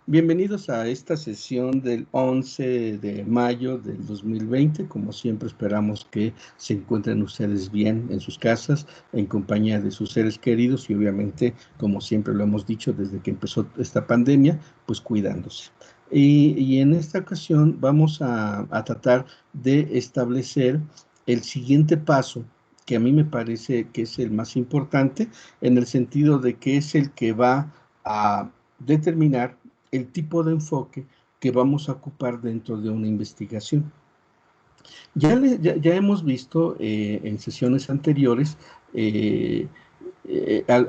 Bienvenidos a esta sesión del 11 de mayo del 2020. Como siempre, esperamos que se encuentren ustedes bien en sus casas, en compañía de sus seres queridos y obviamente, como siempre lo hemos dicho desde que empezó esta pandemia, pues cuidándose. Y en esta ocasión vamos a tratar de establecer el siguiente paso, que a mí me parece que es el más importante, en el sentido de que es el que va a determinar el tipo de enfoque que vamos a ocupar dentro de una investigación. Ya hemos visto en sesiones anteriores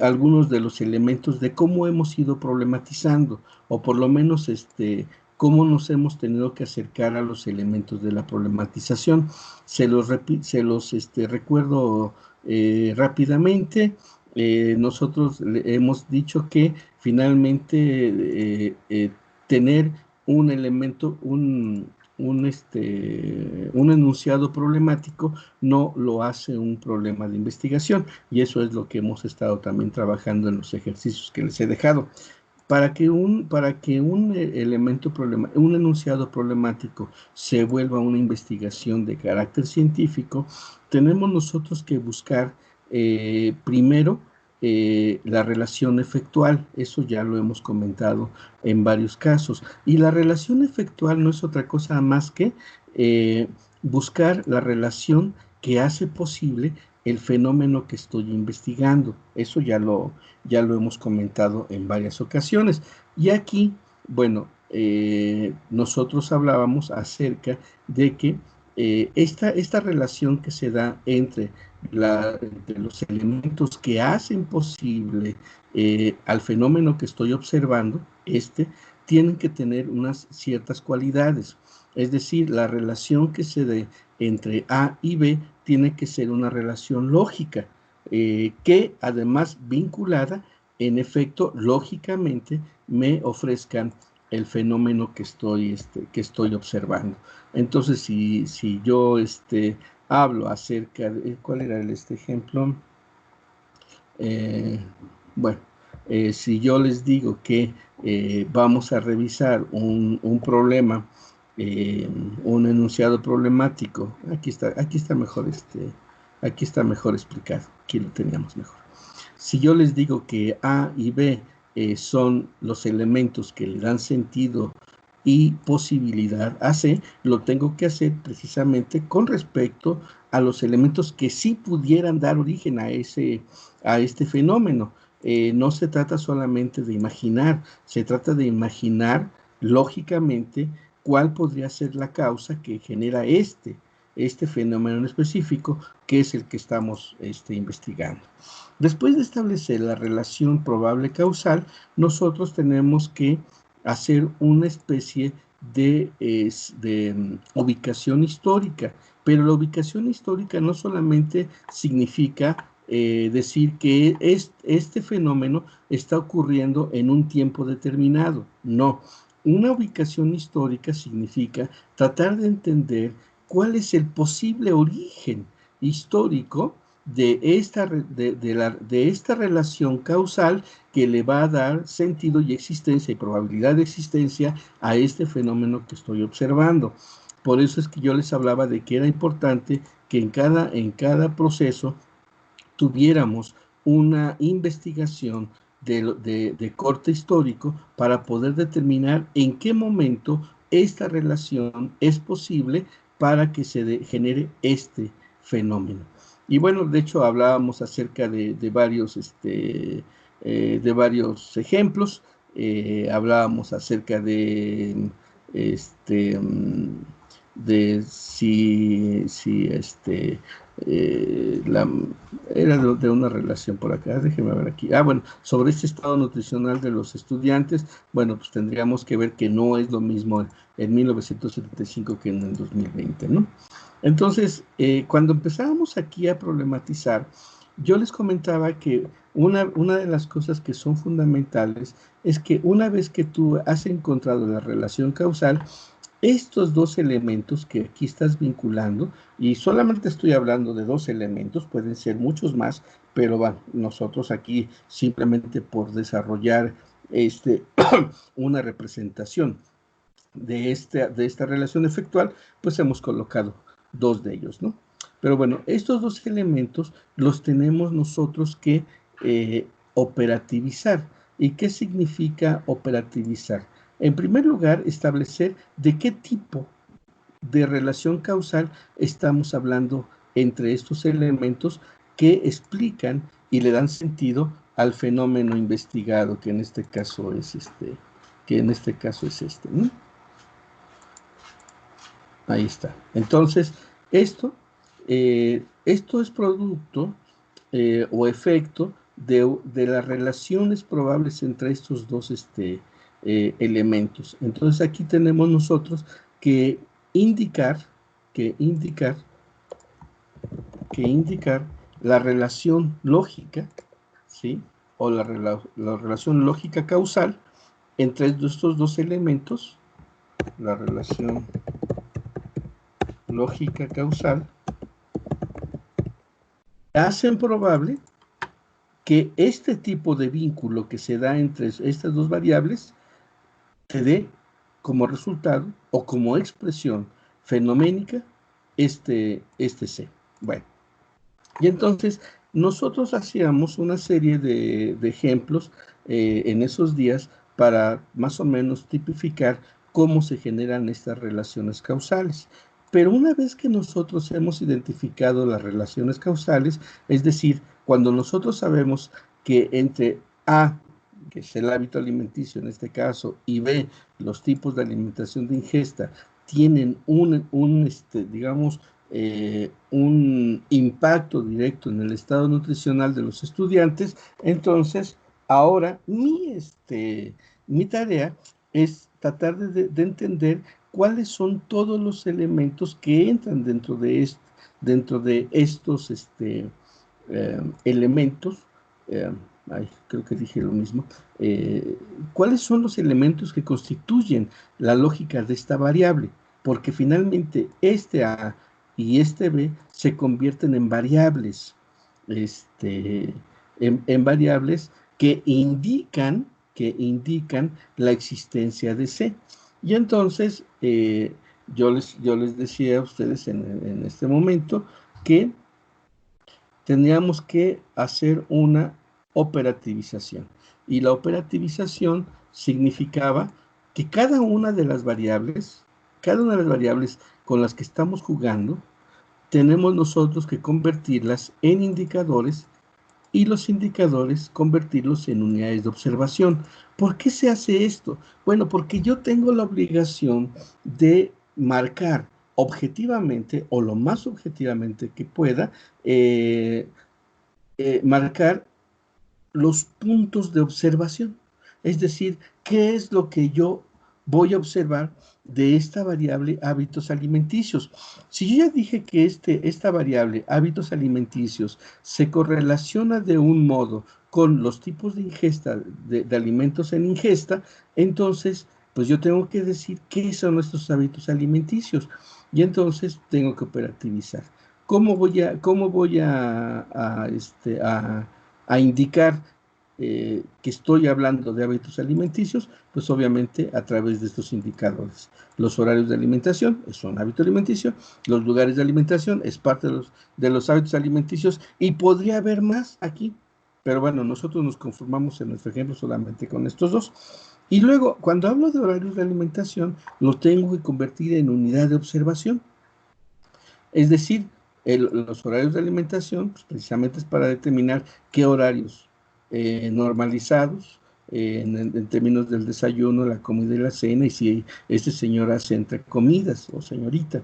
algunos de los elementos de cómo hemos ido problematizando, o por lo menos cómo nos hemos tenido que acercar a los elementos de la problematización. Se los recuerdo rápidamente. Nosotros hemos dicho que finalmente tener un elemento, un enunciado problemático no lo hace un problema de investigación, y eso es lo que hemos estado también trabajando en los ejercicios que les he dejado. Para que un elemento un enunciado problemático se vuelva una investigación de carácter científico, tenemos nosotros que buscar primero la relación efectual. Eso ya lo hemos comentado en varios casos. Y la relación efectual no es otra cosa más que buscar la relación que hace posible el fenómeno que estoy investigando. Eso ya lo hemos comentado en varias ocasiones. Y aquí, bueno, nosotros hablábamos acerca de que esta relación que se da entre los elementos que hacen posible al fenómeno que estoy observando, tienen que tener unas ciertas cualidades. Es decir, la relación que se dé entre A y B tiene que ser una relación lógica, que además vinculada, en efecto, lógicamente, me ofrezcan el fenómeno que estoy observando. Entonces, si yo hablo acerca de, ¿cuál era este ejemplo? Eh, bueno, si yo les digo que vamos a revisar un problema, eh, un enunciado problemático, aquí está mejor explicado, aquí lo teníamos mejor. Si yo les digo que A y B son los elementos que le dan sentido y posibilidad a C, lo tengo que hacer precisamente con respecto a los elementos que sí pudieran dar origen a este fenómeno. No se trata solamente de imaginar, se trata de imaginar lógicamente cuál podría ser la causa que genera este fenómeno en específico, que es el que estamos investigando. Después de establecer la relación probable causal, nosotros tenemos que hacer una especie de ubicación histórica, pero la ubicación histórica no solamente significa decir que este fenómeno está ocurriendo en un tiempo determinado. No, una ubicación histórica significa tratar de entender cuál es el posible origen histórico de esta relación causal que le va a dar sentido y existencia y probabilidad de existencia a este fenómeno que estoy observando. Por eso es que yo les hablaba de que era importante que en cada proceso tuviéramos una investigación de corte histórico para poder determinar en qué momento esta relación es posible para que se genere este fenómeno. Y bueno, de hecho hablábamos acerca de varios ejemplos. Hablábamos acerca este, de la, era de una relación por acá, déjeme ver aquí. Bueno, sobre este estado nutricional de los estudiantes, bueno, pues tendríamos que ver que no es lo mismo en 1975 que en el 2020, ¿no? Entonces, cuando empezábamos aquí a problematizar, yo les comentaba que una de las cosas que son fundamentales es que una vez que tú has encontrado la relación causal, estos dos elementos que aquí estás vinculando, y solamente estoy hablando de dos elementos, pueden ser muchos más, pero bueno, nosotros aquí simplemente por desarrollar una representación de esta relación efectual, pues hemos colocado dos de ellos, ¿no? Pero bueno, estos dos elementos los tenemos nosotros que operativizar. ¿Y qué significa operativizar? En primer lugar, establecer de qué tipo de relación causal estamos hablando entre estos elementos que explican y le dan sentido al fenómeno investigado, que en este caso es ¿no? Ahí está. Entonces, esto es producto o efecto de las relaciones probables entre estos dos elementos. Entonces, aquí tenemos nosotros que indicar, que indicar, que indicar la relación lógica, ¿sí? O la relación lógica causal entre estos dos elementos, la relación lógica causal, hacen probable que este tipo de vínculo que se da entre estas dos variables te dé como resultado o como expresión fenoménica C. Bueno, y entonces nosotros hacíamos una serie de ejemplos en esos días para más o menos tipificar cómo se generan estas relaciones causales. Pero una vez que nosotros hemos identificado las relaciones causales, es decir, cuando nosotros sabemos que entre A, que es el hábito alimenticio en este caso, y B, los tipos de alimentación de ingesta, tienen digamos, un impacto directo en el estado nutricional de los estudiantes, entonces ahora mi tarea es tratar de entender cuáles son todos los elementos que entran dentro de estos elementos. Creo que dije lo mismo. ¿Cuáles son los elementos que constituyen la lógica de esta variable? Porque finalmente este A y este B se convierten en variables, en variables que indican la existencia de C. Y entonces yo les decía a ustedes en este momento que tendríamos que hacer una operativización. Y la operativización significaba que cada una de las variables con las que estamos jugando, tenemos nosotros que convertirlas en indicadores y los indicadores convertirlos en unidades de observación. ¿Por qué se hace esto? Bueno, porque yo tengo la obligación de marcar objetivamente o lo más objetivamente que pueda, eh, marcar los puntos de observación. Es decir, ¿qué es lo que yo voy a observar de esta variable hábitos alimenticios? Si yo ya dije que esta variable hábitos alimenticios se correlaciona de un modo con los tipos de ingesta de alimentos en ingesta, entonces pues yo tengo que decir qué son nuestros hábitos alimenticios y entonces tengo que operativizar. ¿Cómo voy a indicar que estoy hablando de hábitos alimenticios? Pues obviamente a través de estos indicadores. Los horarios de alimentación son hábito alimenticio, los lugares de alimentación es parte de los hábitos alimenticios y podría haber más aquí, pero bueno, nosotros nos conformamos en nuestro ejemplo solamente con estos dos. Y luego, cuando hablo de horarios de alimentación, lo tengo que convertir en unidad de observación. Es decir, los horarios de alimentación, pues, precisamente es para determinar qué horarios normalizados en términos del desayuno, la comida y la cena, y si este señor hace entre comidas o señorita.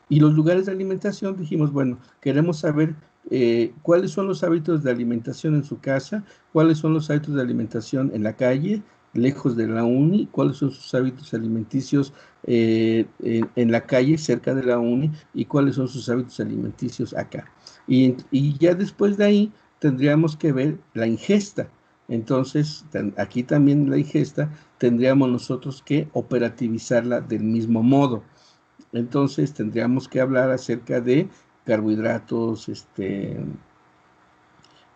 Y los lugares de alimentación, dijimos, bueno, queremos saber cuáles son los hábitos de alimentación en su casa, cuáles son los hábitos de alimentación en la calle, lejos de la uni, cuáles son sus hábitos alimenticios en la calle, cerca de la uni, y cuáles son sus hábitos alimenticios acá. Y ya después de ahí tendríamos que ver la ingesta. Entonces, aquí también la ingesta tendríamos nosotros que operativizarla del mismo modo. Entonces tendríamos que hablar acerca de carbohidratos,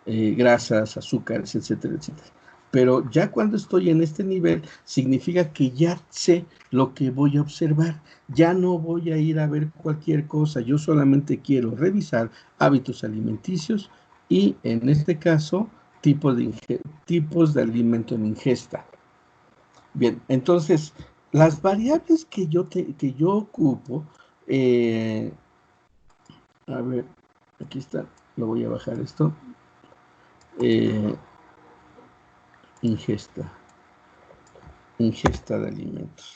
grasas, azúcares, etcétera, etcétera. pero ya cuando estoy en este nivel, significa que ya sé lo que voy a observar. Ya no voy a ir a ver cualquier cosa, yo solamente quiero revisar hábitos alimenticios y, en este caso, tipos de alimento en ingesta. Bien, entonces, las variables que yo ocupo, eh, a ver, aquí está, lo voy a bajar esto, eh, ingesta, ingesta de alimentos.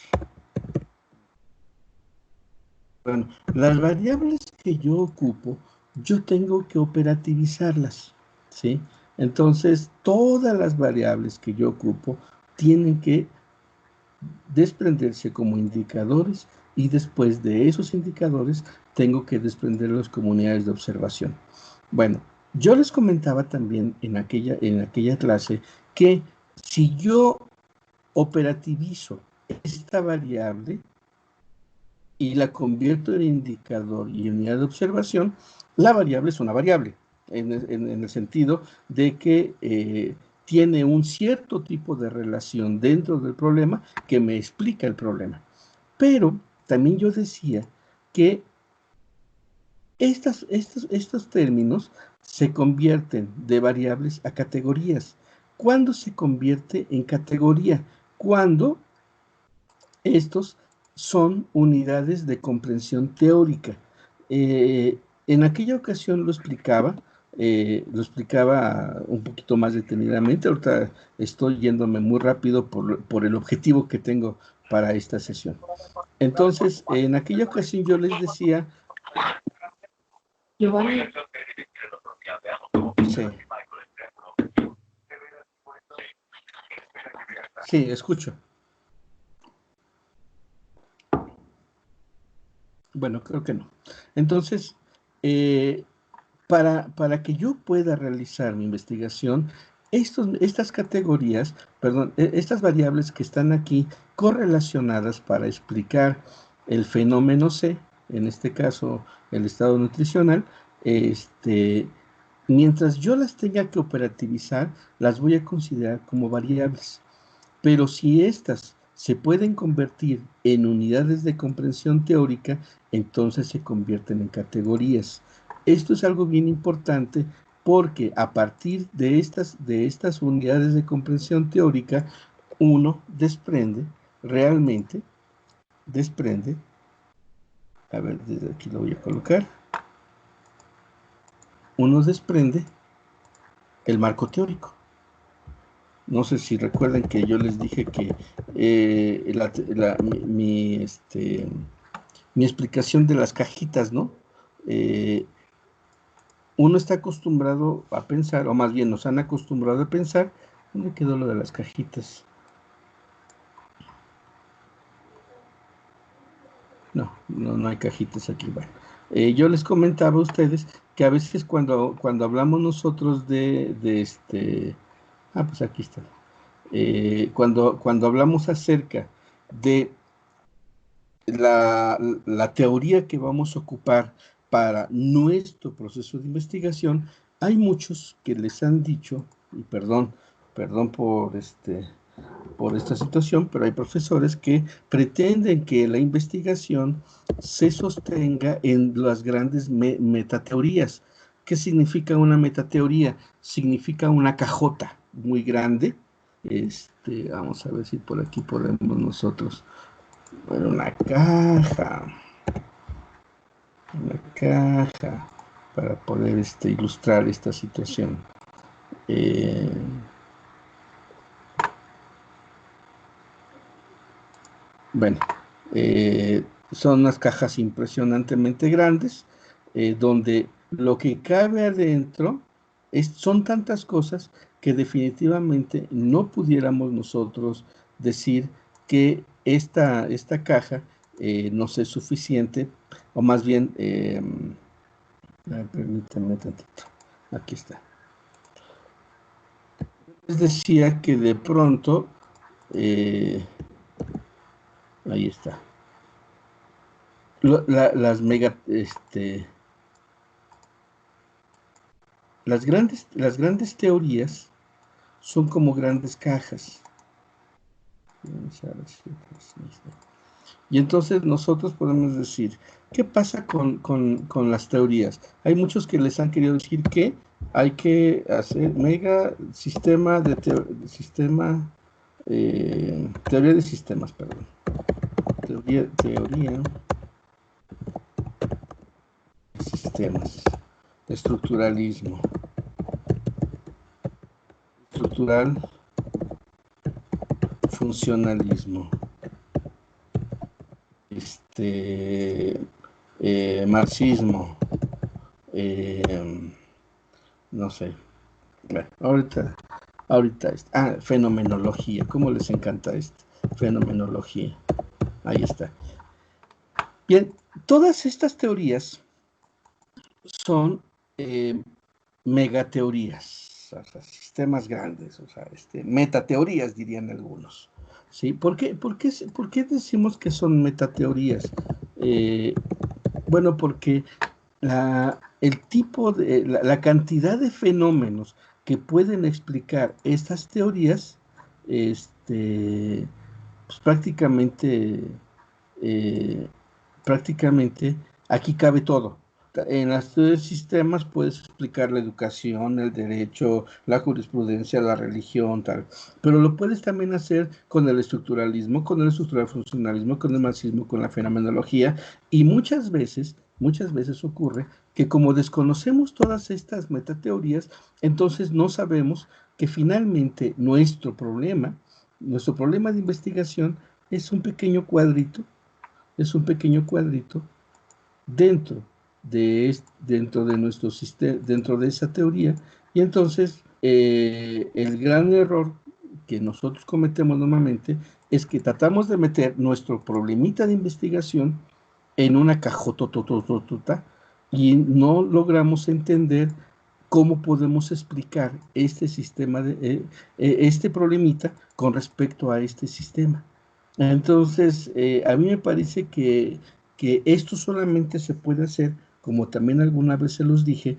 Bueno, las variables que yo ocupo, yo tengo que operativizarlas, ¿sí? Entonces, todas las variables que yo ocupo tienen que desprenderse como indicadores y después de esos indicadores tengo que desprenderlos como unidades de observación. Bueno, yo les comentaba también en aquella clase que si yo operativizo esta variable y la convierto en indicador y unidad de observación, la variable es una variable, en el sentido de que tiene un cierto tipo de relación dentro del problema que me explica el problema. Pero también yo decía que estos términos se convierten de variables a categorías. ¿Cuándo se convierte en categoría? Cuando estos son unidades de comprensión teórica. En aquella ocasión lo explicaba un poquito más detenidamente. Ahorita estoy yéndome muy rápido por el objetivo que tengo para esta sesión. Entonces, en aquella ocasión yo les decía... Giovanni. Sí. Sí, escucho. Bueno, creo que no. Entonces, para que yo pueda realizar mi investigación, estas categorías, perdón, estas variables que están aquí correlacionadas para explicar el fenómeno C, en este caso el estado nutricional, mientras yo las tenga que operativizar, las voy a considerar como variables. Pero si estas se pueden convertir en unidades de comprensión teórica, entonces se convierten en categorías. Esto es algo bien importante porque a partir de estas unidades de comprensión teórica, uno desprende, a ver, desde aquí lo voy a colocar, uno desprende el marco teórico. No sé si recuerdan que yo les dije que mi explicación de las cajitas, ¿no? Uno está acostumbrado a pensar, o más bien nos han acostumbrado a pensar, ¿dónde quedó lo de las cajitas? No hay cajitas aquí. Bueno, yo les comentaba a ustedes que a veces cuando hablamos nosotros pues aquí está. Cuando hablamos acerca de la teoría que vamos a ocupar para nuestro proceso de investigación, hay muchos que les han dicho, y perdón por esta situación, pero hay profesores que pretenden que la investigación se sostenga en las grandes metateorías. ¿Qué significa una metateoría? Significa una cajota muy grande. Vamos a ver si por aquí podemos nosotros. Bueno, una caja para poder ilustrar esta situación. Bueno, son unas cajas impresionantemente grandes, donde lo que cabe adentro son tantas cosas que definitivamente no pudiéramos nosotros decir que esta caja nos es suficiente, o más bien, permítanme tantito, aquí está. Les decía que de pronto, ahí está. Las las grandes teorías son como grandes cajas. Y entonces nosotros podemos decir, ¿qué pasa con las teorías? Hay muchos que les han querido decir que hay que hacer mega sistema de teoría de sistemas, perdón. Teoría de sistemas. Estructuralismo. Estructural funcionalismo. Marxismo. No sé. Bueno, ahorita fenomenología. ¿Cómo les encanta esto? Fenomenología. Ahí está. Bien, todas estas teorías son megateorías, o sea, sistemas grandes, o sea, metateorías dirían algunos. ¿Sí? ¿Por qué decimos que son metateorías? Bueno, porque la cantidad de fenómenos que pueden explicar estas teorías, pues eh, prácticamente aquí cabe todo. En las teorías de sistemas puedes explicar la educación, el derecho, la jurisprudencia, la religión, tal. Pero lo puedes también hacer con el estructuralismo, con el estructural funcionalismo, con el marxismo, con la fenomenología. Y muchas veces ocurre que como desconocemos todas estas metateorías, entonces no sabemos que finalmente nuestro problema de investigación es un pequeño cuadrito, dentro dentro de nuestro sistema, dentro de esa teoría, y entonces el gran error que nosotros cometemos normalmente es que tratamos de meter nuestro problemita de investigación en una cajota y no logramos entender cómo podemos explicar este sistema este problemita con respecto a este sistema. Entonces, a mí me parece que esto solamente se puede hacer, como también alguna vez se los dije,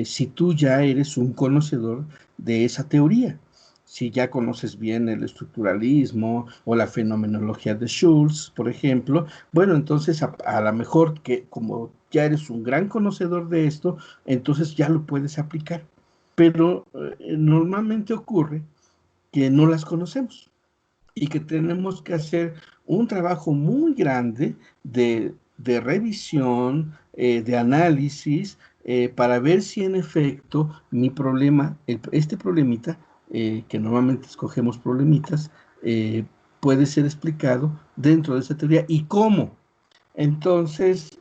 si tú ya eres un conocedor de esa teoría. Si ya conoces bien el estructuralismo o la fenomenología de Schultz, por ejemplo, bueno, entonces a lo mejor que como ya eres un gran conocedor de esto, entonces ya lo puedes aplicar. Pero normalmente ocurre que no las conocemos y que tenemos que hacer un trabajo muy grande de revisión, de análisis, para ver si en efecto mi problema, este problemita, que normalmente escogemos problemitas, puede ser explicado dentro de esa teoría y cómo. Entonces,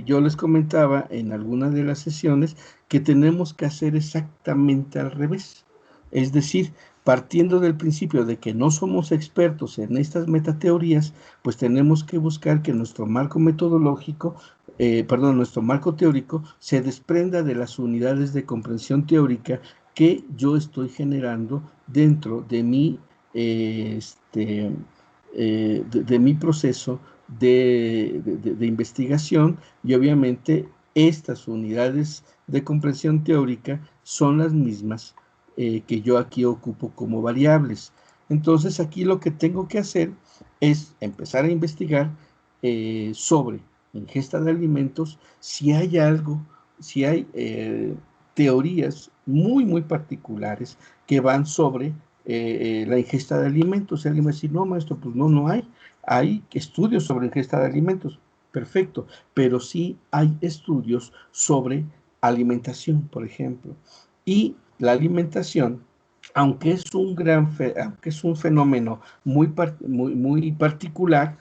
yo les comentaba en alguna de las sesiones que tenemos que hacer exactamente al revés. Es decir, partiendo del principio de que no somos expertos en estas metateorías, pues tenemos que buscar que nuestro marco metodológico, nuestro marco teórico se desprenda de las unidades de comprensión teórica que yo estoy generando dentro de de mi proceso de investigación, y obviamente estas unidades de comprensión teórica son las mismas que yo aquí ocupo como variables. Entonces aquí lo que tengo que hacer es empezar a investigar sobre ingesta de alimentos, si hay algo, si hay teorías muy particulares que van sobre la ingesta de alimentos. Y alguien va a decir, no, maestro, pues no hay. Hay estudios sobre ingesta de alimentos, perfecto, pero sí hay estudios sobre alimentación, por ejemplo. Y la alimentación, aunque es un fenómeno muy particular,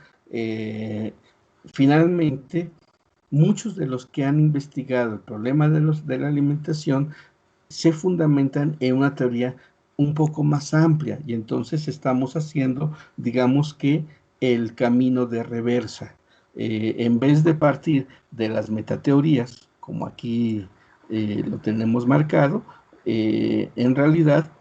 finalmente muchos de los que han investigado el problema de la alimentación se fundamentan en una teoría un poco más amplia, y entonces estamos haciendo, digamos que, el camino de reversa. En vez de partir de las metateorías, como aquí lo tenemos marcado, en realidad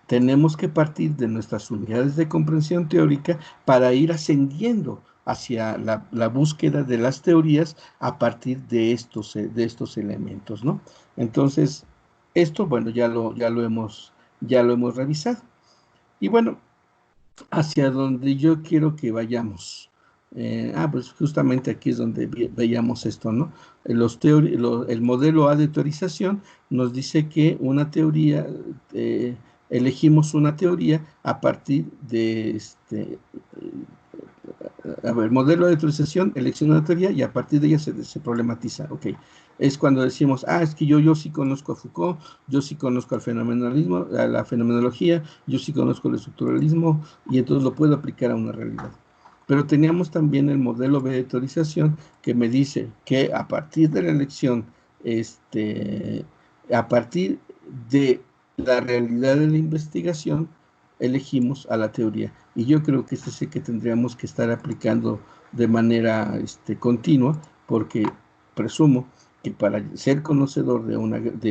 tenemos que partir de nuestras unidades de comprensión teórica para ir ascendiendo hacia la búsqueda de las teorías a partir de estos elementos, ¿no? Entonces, esto, bueno, ya lo hemos ya lo hemos revisado. Y bueno, hacia donde yo quiero que vayamos. Pues justamente aquí es donde veíamos esto, ¿no? El modelo A de teorización nos dice que una teoría, elegimos una teoría a partir de modelo de teorización, elección de una teoría y a partir de ella se problematiza, ok. Es cuando decimos, es que yo sí conozco a Foucault, yo sí conozco al fenomenalismo, a la fenomenología, yo sí conozco el estructuralismo y entonces lo puedo aplicar a una realidad. Pero teníamos también el modelo B de teorización que me dice que a partir de la elección, a partir de la realidad de la investigación, elegimos a la teoría. Y yo creo que este es el que tendríamos que estar aplicando de manera continua, porque presumo que para ser conocedor de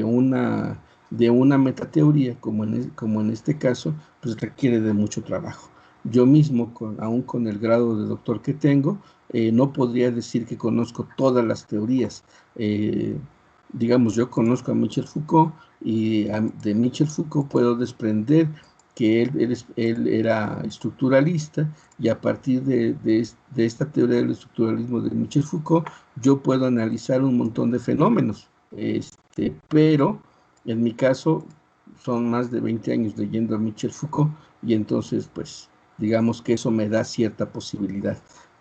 una metateoría, como en este caso, pues requiere de mucho trabajo. Yo mismo, aún con el grado de doctor que tengo, no podría decir que conozco todas las teorías. Digamos, yo conozco a Michel Foucault y de Michel Foucault puedo desprender que él era estructuralista y a partir de esta teoría del estructuralismo de Michel Foucault yo puedo analizar un montón de fenómenos, pero en mi caso son más de 20 años leyendo a Michel Foucault y entonces pues digamos que eso me da cierta posibilidad.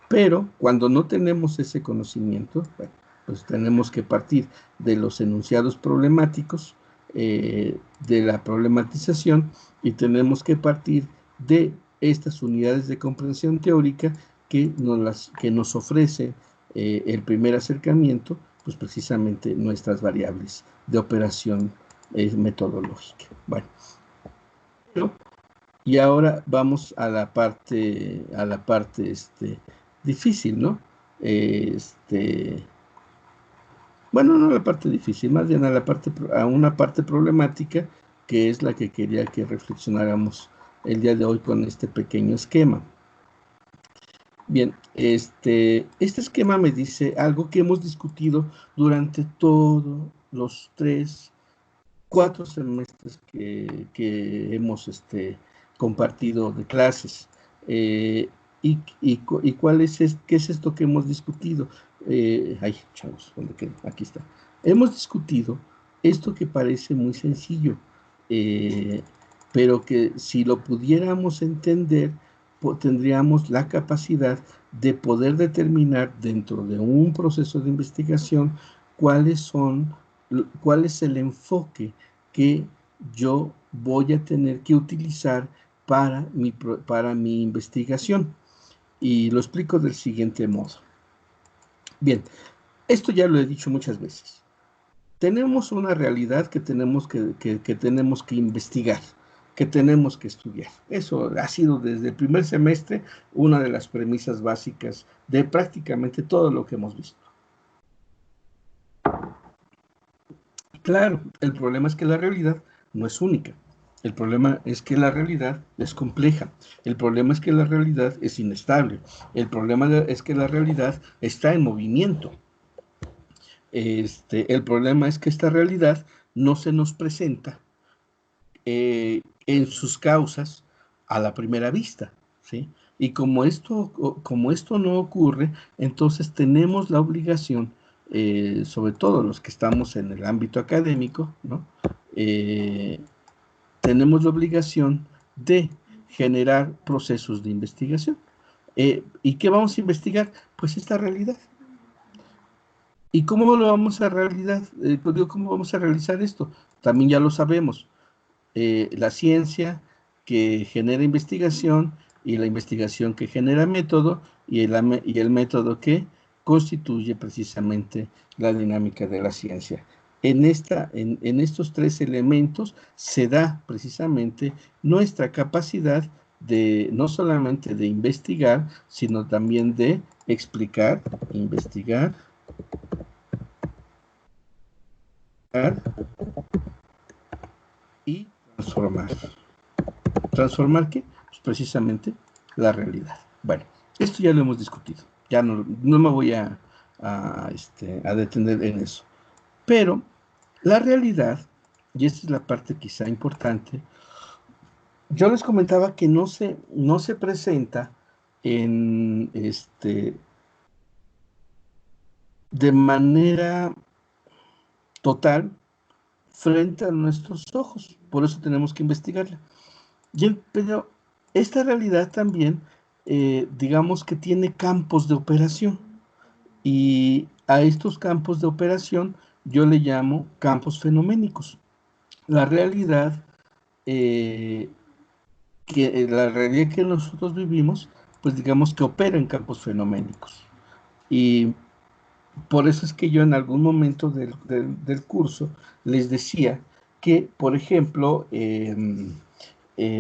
Pero cuando no tenemos ese conocimiento, bueno, pues tenemos que partir de los enunciados problemáticos, de la problematización, y tenemos que partir de estas unidades de comprensión teórica que nos ofrece el primer acercamiento, pues precisamente nuestras variables de operación metodológica. Bueno, y ahora vamos a la parte difícil, ¿no? Bueno, no la parte difícil, más bien a una parte problemática, que es la que quería que reflexionáramos el día de hoy con este pequeño esquema. Bien, este esquema me dice algo que hemos discutido durante todos los 4 semestres que hemos compartido de clases. ¿Qué es esto que hemos discutido? Chavos, ¿dónde quedó? Aquí está. Hemos discutido esto que parece muy sencillo, pero que si lo pudiéramos entender, tendríamos la capacidad de poder determinar dentro de un proceso de investigación cuál es el enfoque que yo voy a tener que utilizar para mi investigación. Y lo explico del siguiente modo. Bien, esto ya lo he dicho muchas veces. Tenemos una realidad que tenemos que investigar, que tenemos que estudiar. Eso ha sido desde el primer semestre una de las premisas básicas de prácticamente todo lo que hemos visto. Claro, el problema es que la realidad no es única. El problema es que la realidad es compleja. El problema es que la realidad es inestable. El problema es que la realidad está en movimiento. El problema es que esta realidad no se nos presenta en sus causas a la primera vista, ¿sí? Y como esto no ocurre, entonces tenemos la obligación, sobre todo los que estamos en el ámbito académico, ¿no? Tenemos la obligación de generar procesos de investigación. ¿Y qué vamos a investigar? Pues esta realidad. ¿Y cómo lo vamos a realidad? ¿Cómo vamos a realizar esto? También ya lo sabemos. La ciencia que genera investigación y la investigación que genera método y el método que constituye precisamente la dinámica de la ciencia. En estos 3 elementos se da precisamente nuestra capacidad de no solamente de investigar, sino también de explicar, investigar y transformar. ¿Transformar qué? Pues precisamente la realidad. Bueno, esto ya lo hemos discutido. Ya no me voy a detener en eso. Pero la realidad, y esta es la parte quizá importante, yo les comentaba que no se presenta en de manera total frente a nuestros ojos. Por eso tenemos que investigarla. Pero esta realidad también, digamos que tiene campos de operación. Y a estos campos de operación yo le llamo campos fenoménicos. La realidad, eh, la realidad que nosotros vivimos, pues digamos que opera en campos fenoménicos. Y por eso es que yo en algún momento del curso les decía que, por ejemplo,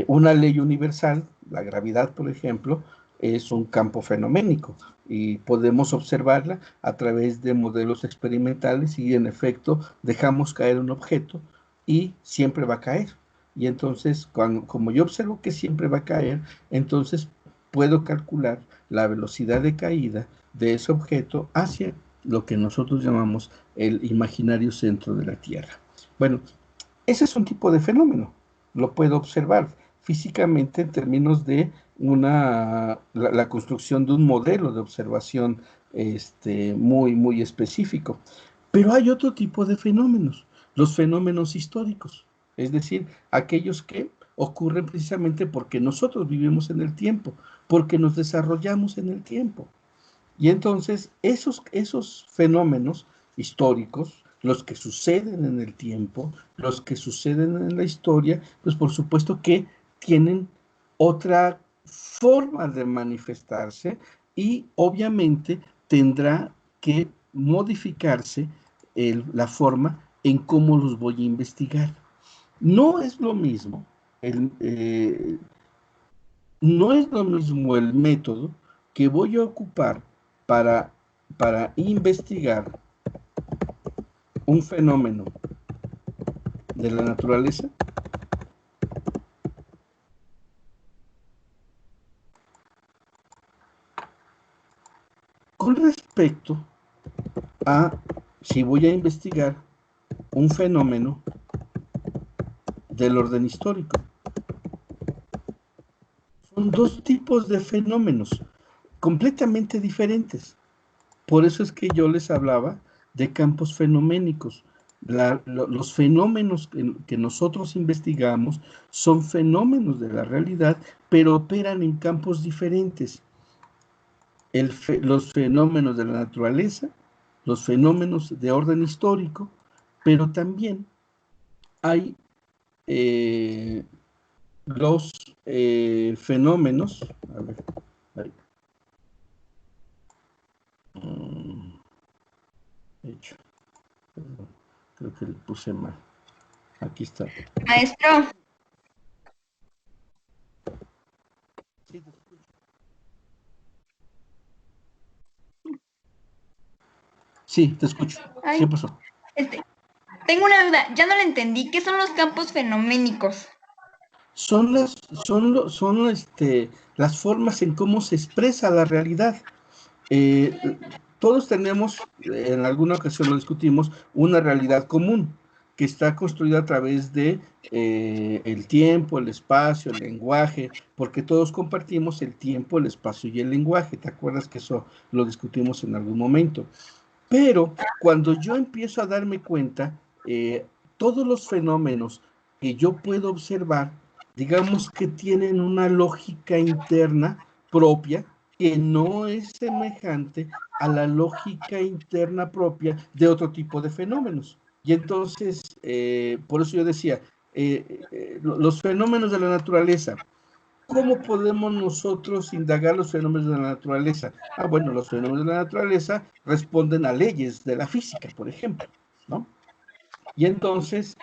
una ley universal, la gravedad, por ejemplo, es un campo fenoménico y podemos observarla a través de modelos experimentales y en efecto dejamos caer un objeto y siempre va a caer. Y entonces, como yo observo que siempre va a caer, entonces puedo calcular la velocidad de caída de ese objeto hacia lo que nosotros llamamos el imaginario centro de la Tierra. Bueno, ese es un tipo de fenómeno, lo puedo observar físicamente en términos de la construcción de un modelo de observación muy específico. Pero hay otro tipo de fenómenos, los fenómenos históricos, es decir, aquellos que ocurren precisamente porque nosotros vivimos en el tiempo, porque nos desarrollamos en el tiempo. Y entonces esos fenómenos históricos, los que suceden en el tiempo, los que suceden en la historia, pues por supuesto que tienen otra forma de manifestarse y obviamente tendrá que modificarse la forma en cómo los voy a investigar. No es lo mismo el, no es lo mismo el método que voy a ocupar para, para investigar un fenómeno de la naturaleza con respecto a si voy a investigar un fenómeno del orden histórico. Son dos tipos de fenómenos completamente diferentes. Por eso es que yo les hablaba de campos fenoménicos. Los fenómenos que nosotros investigamos son fenómenos de la realidad, pero operan en campos diferentes. Los fenómenos de la naturaleza, los fenómenos de orden histórico, pero también hay eh, los fenómenos, a ver, ahí, hecho, perdón, creo que le puse mal. Aquí está. Maestro, Sí, te escucho. ¿Qué ay, pasó? este, tengo una duda, ya no le entendí. ¿Qué son los campos fenoménicos? Son las formas en cómo se expresa la realidad. Eh, Todos tenemos, en alguna ocasión lo discutimos, una realidad común que está construida a través de el tiempo, el espacio, el lenguaje, porque todos compartimos el tiempo, el espacio y el lenguaje. ¿Te acuerdas que eso lo discutimos en algún momento? Pero cuando yo empiezo a darme cuenta, todos los fenómenos que yo puedo observar, digamos que tienen una lógica interna propia que no es semejante a la lógica interna propia de otro tipo de fenómenos. Y entonces, por eso yo decía, los fenómenos de la naturaleza, ¿cómo podemos nosotros indagar los fenómenos de la naturaleza? Ah, bueno, los fenómenos de la naturaleza responden a leyes de la física, por ejemplo, ¿no? Y entonces,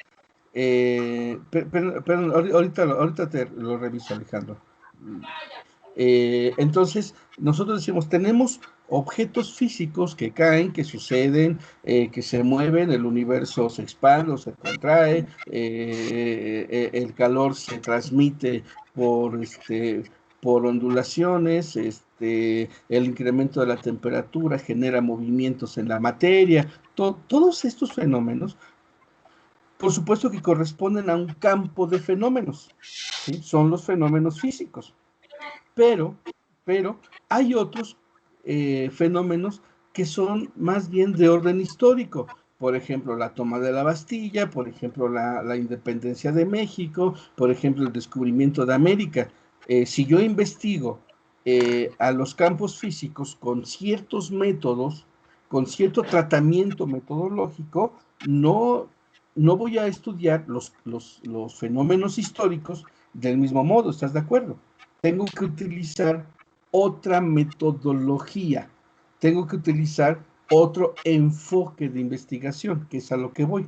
perdón, ahorita te lo reviso, Alejandro. Entonces, nosotros decimos, tenemos objetos físicos que caen, que suceden, que se mueven, el universo se expande o se contrae, el calor se transmite por, por ondulaciones, el incremento de la temperatura genera movimientos en la materia, todos estos fenómenos por supuesto que corresponden a un campo de fenómenos, ¿sí? Son los fenómenos físicos, pero, pero hay otros fenómenos que son más bien de orden histórico. Por ejemplo, la toma de la Bastilla, por ejemplo, la independencia de México, por ejemplo, el descubrimiento de América. Si yo investigo a los campos físicos con ciertos métodos, con cierto tratamiento metodológico, no voy a estudiar los fenómenos históricos del mismo modo, ¿estás de acuerdo? Tengo que utilizar otra metodología, tengo que utilizar otro enfoque de investigación, que es a lo que voy.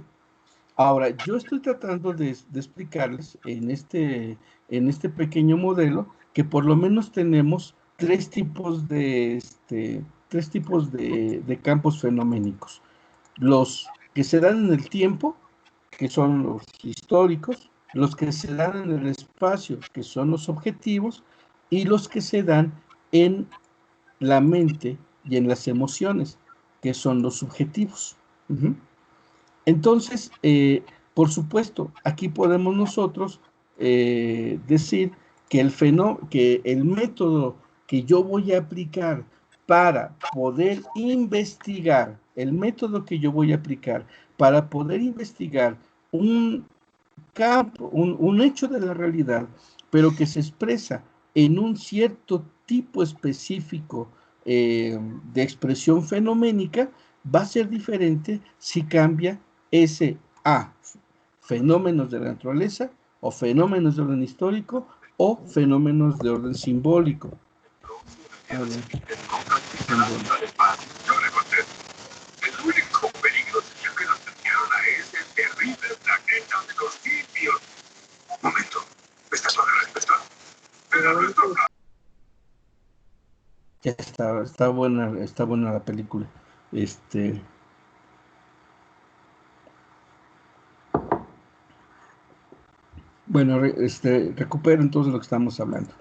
Ahora, yo estoy tratando de explicarles en este pequeño modelo que por lo menos tenemos tres tipos de campos fenoménicos. Los que se dan en el tiempo, que son los históricos, los que se dan en el espacio, que son los objetivos, y los que se dan en la mente y en las emociones, que son los subjetivos. Uh-huh. Entonces, por supuesto, aquí podemos nosotros decir que que el método que yo voy a aplicar para poder investigar, el método que yo voy a aplicar para poder investigar un campo, un hecho de la realidad, pero que se expresa en un cierto tipo específico de expresión fenoménica, va a ser diferente si cambia ese A, fenómenos de la naturaleza, o fenómenos de orden histórico, o fenómenos de orden simbólico. El único peligro sería que nos trajeron a ese terrible planeta de los simios. Momento, ¿estás sobre la respuesta? Era nuestro plan. Ya está buena la película. Bueno, recupero entonces lo que estamos hablando.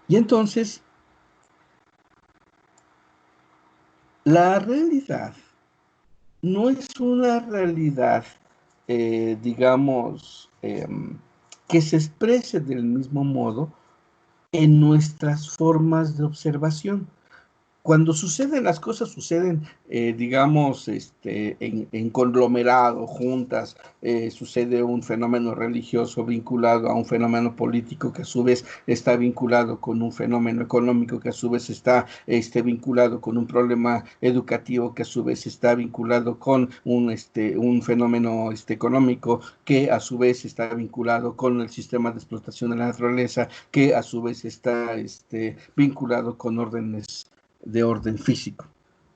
Y entonces, la realidad no es una realidad, digamos, que se exprese del mismo modo en nuestras formas de observación. Cuando suceden las cosas, suceden, digamos, en conglomerado, juntas, sucede un fenómeno religioso vinculado a un fenómeno político que a su vez está vinculado con un fenómeno económico que a su vez está vinculado con un problema educativo que a su vez está vinculado con un fenómeno económico que a su vez está vinculado con el sistema de explotación de la naturaleza que a su vez está vinculado con órdenes de orden físico.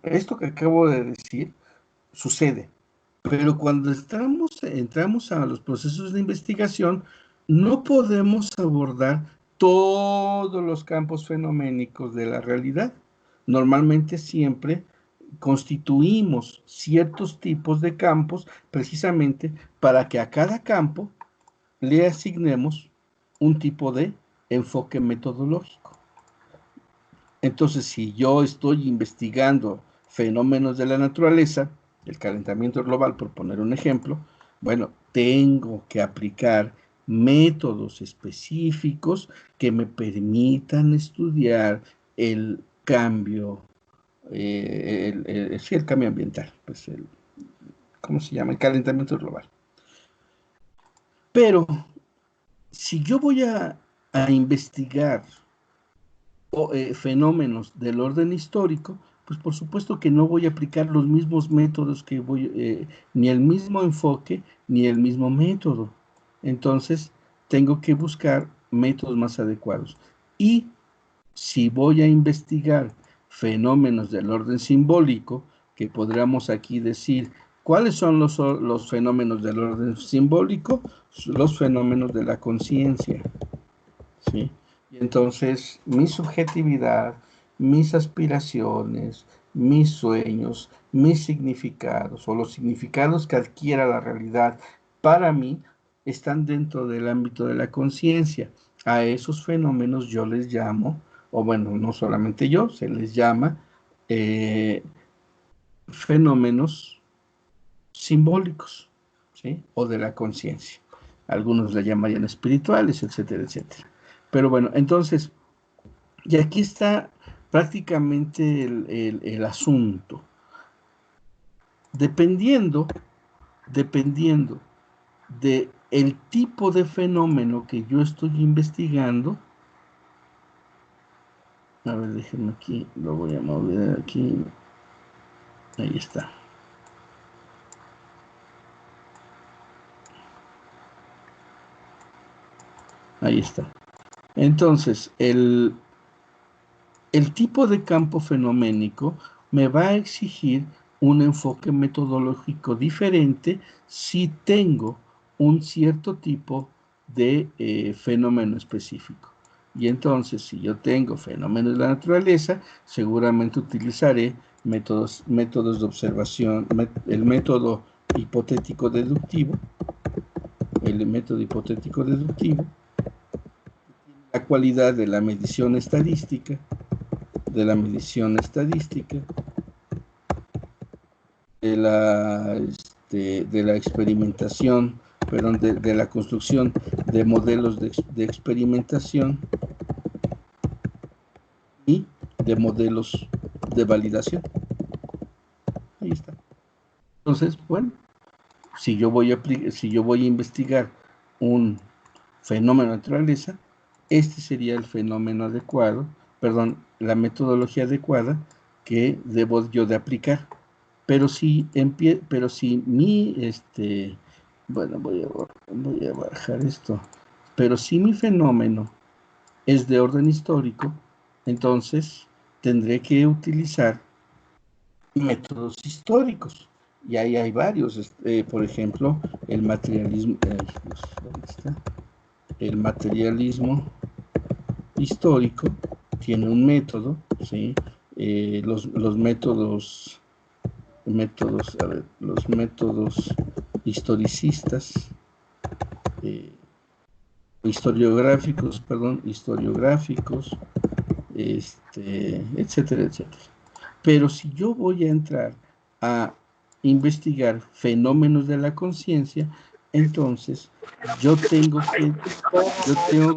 Esto que acabo de decir sucede, pero cuando entramos a los procesos de investigación, no podemos abordar todos los campos fenoménicos de la realidad. Normalmente siempre constituimos ciertos tipos de campos precisamente para que a cada campo le asignemos un tipo de enfoque metodológico. Entonces, si yo estoy investigando fenómenos de la naturaleza, el calentamiento global, por poner un ejemplo, bueno, tengo que aplicar métodos específicos que me permitan estudiar el cambio, sí, el cambio ambiental, pues ¿cómo se llama? El calentamiento global. Pero si yo voy a investigar fenómenos del orden histórico, pues por supuesto que no voy a aplicar los mismos métodos ni el mismo enfoque, ni el mismo método. Entonces, tengo que buscar métodos más adecuados. Y si voy a investigar fenómenos del orden simbólico, que podríamos aquí decir, ¿cuáles son los fenómenos del orden simbólico? Los fenómenos de la conciencia, ¿sí? Y entonces mi subjetividad, mis aspiraciones, mis sueños, mis significados o los significados que adquiera la realidad para mí están dentro del ámbito de la conciencia. A esos fenómenos yo les llamo, o bueno, no solamente yo, se les llama fenómenos simbólicos. ¿sí? O de la conciencia. Algunos la llamarían espirituales, etcétera, etcétera. Pero bueno, entonces, y aquí está prácticamente el asunto. Dependiendo de el tipo de fenómeno que yo estoy investigando, a ver, déjenme aquí, lo voy a mover aquí, ahí está. Ahí está. Entonces, el tipo de campo fenoménico me va a exigir un enfoque metodológico diferente si tengo un cierto tipo de fenómeno específico. Y entonces, si yo tengo fenómenos de la naturaleza, seguramente utilizaré métodos de observación, el método hipotético deductivo, la cualidad de la medición estadística, de la experimentación, perdón, de la construcción de modelos de experimentación y de modelos de validación. Ahí está. Entonces, bueno, si yo voy a investigar un fenómeno de naturaleza, este sería el fenómeno adecuado, perdón, la metodología adecuada que debo yo de aplicar. Pero si bueno, voy a bajar esto, pero si mi fenómeno es de orden histórico, entonces tendré que utilizar métodos históricos. Y ahí hay varios, por ejemplo, el materialismo, ¿dónde está? El materialismo histórico tiene un método, ¿sí? Los métodos, a ver, los métodos historicistas, historiográficos, etcétera, etcétera. Pero si yo voy a entrar a investigar fenómenos de la conciencia, entonces yo tengo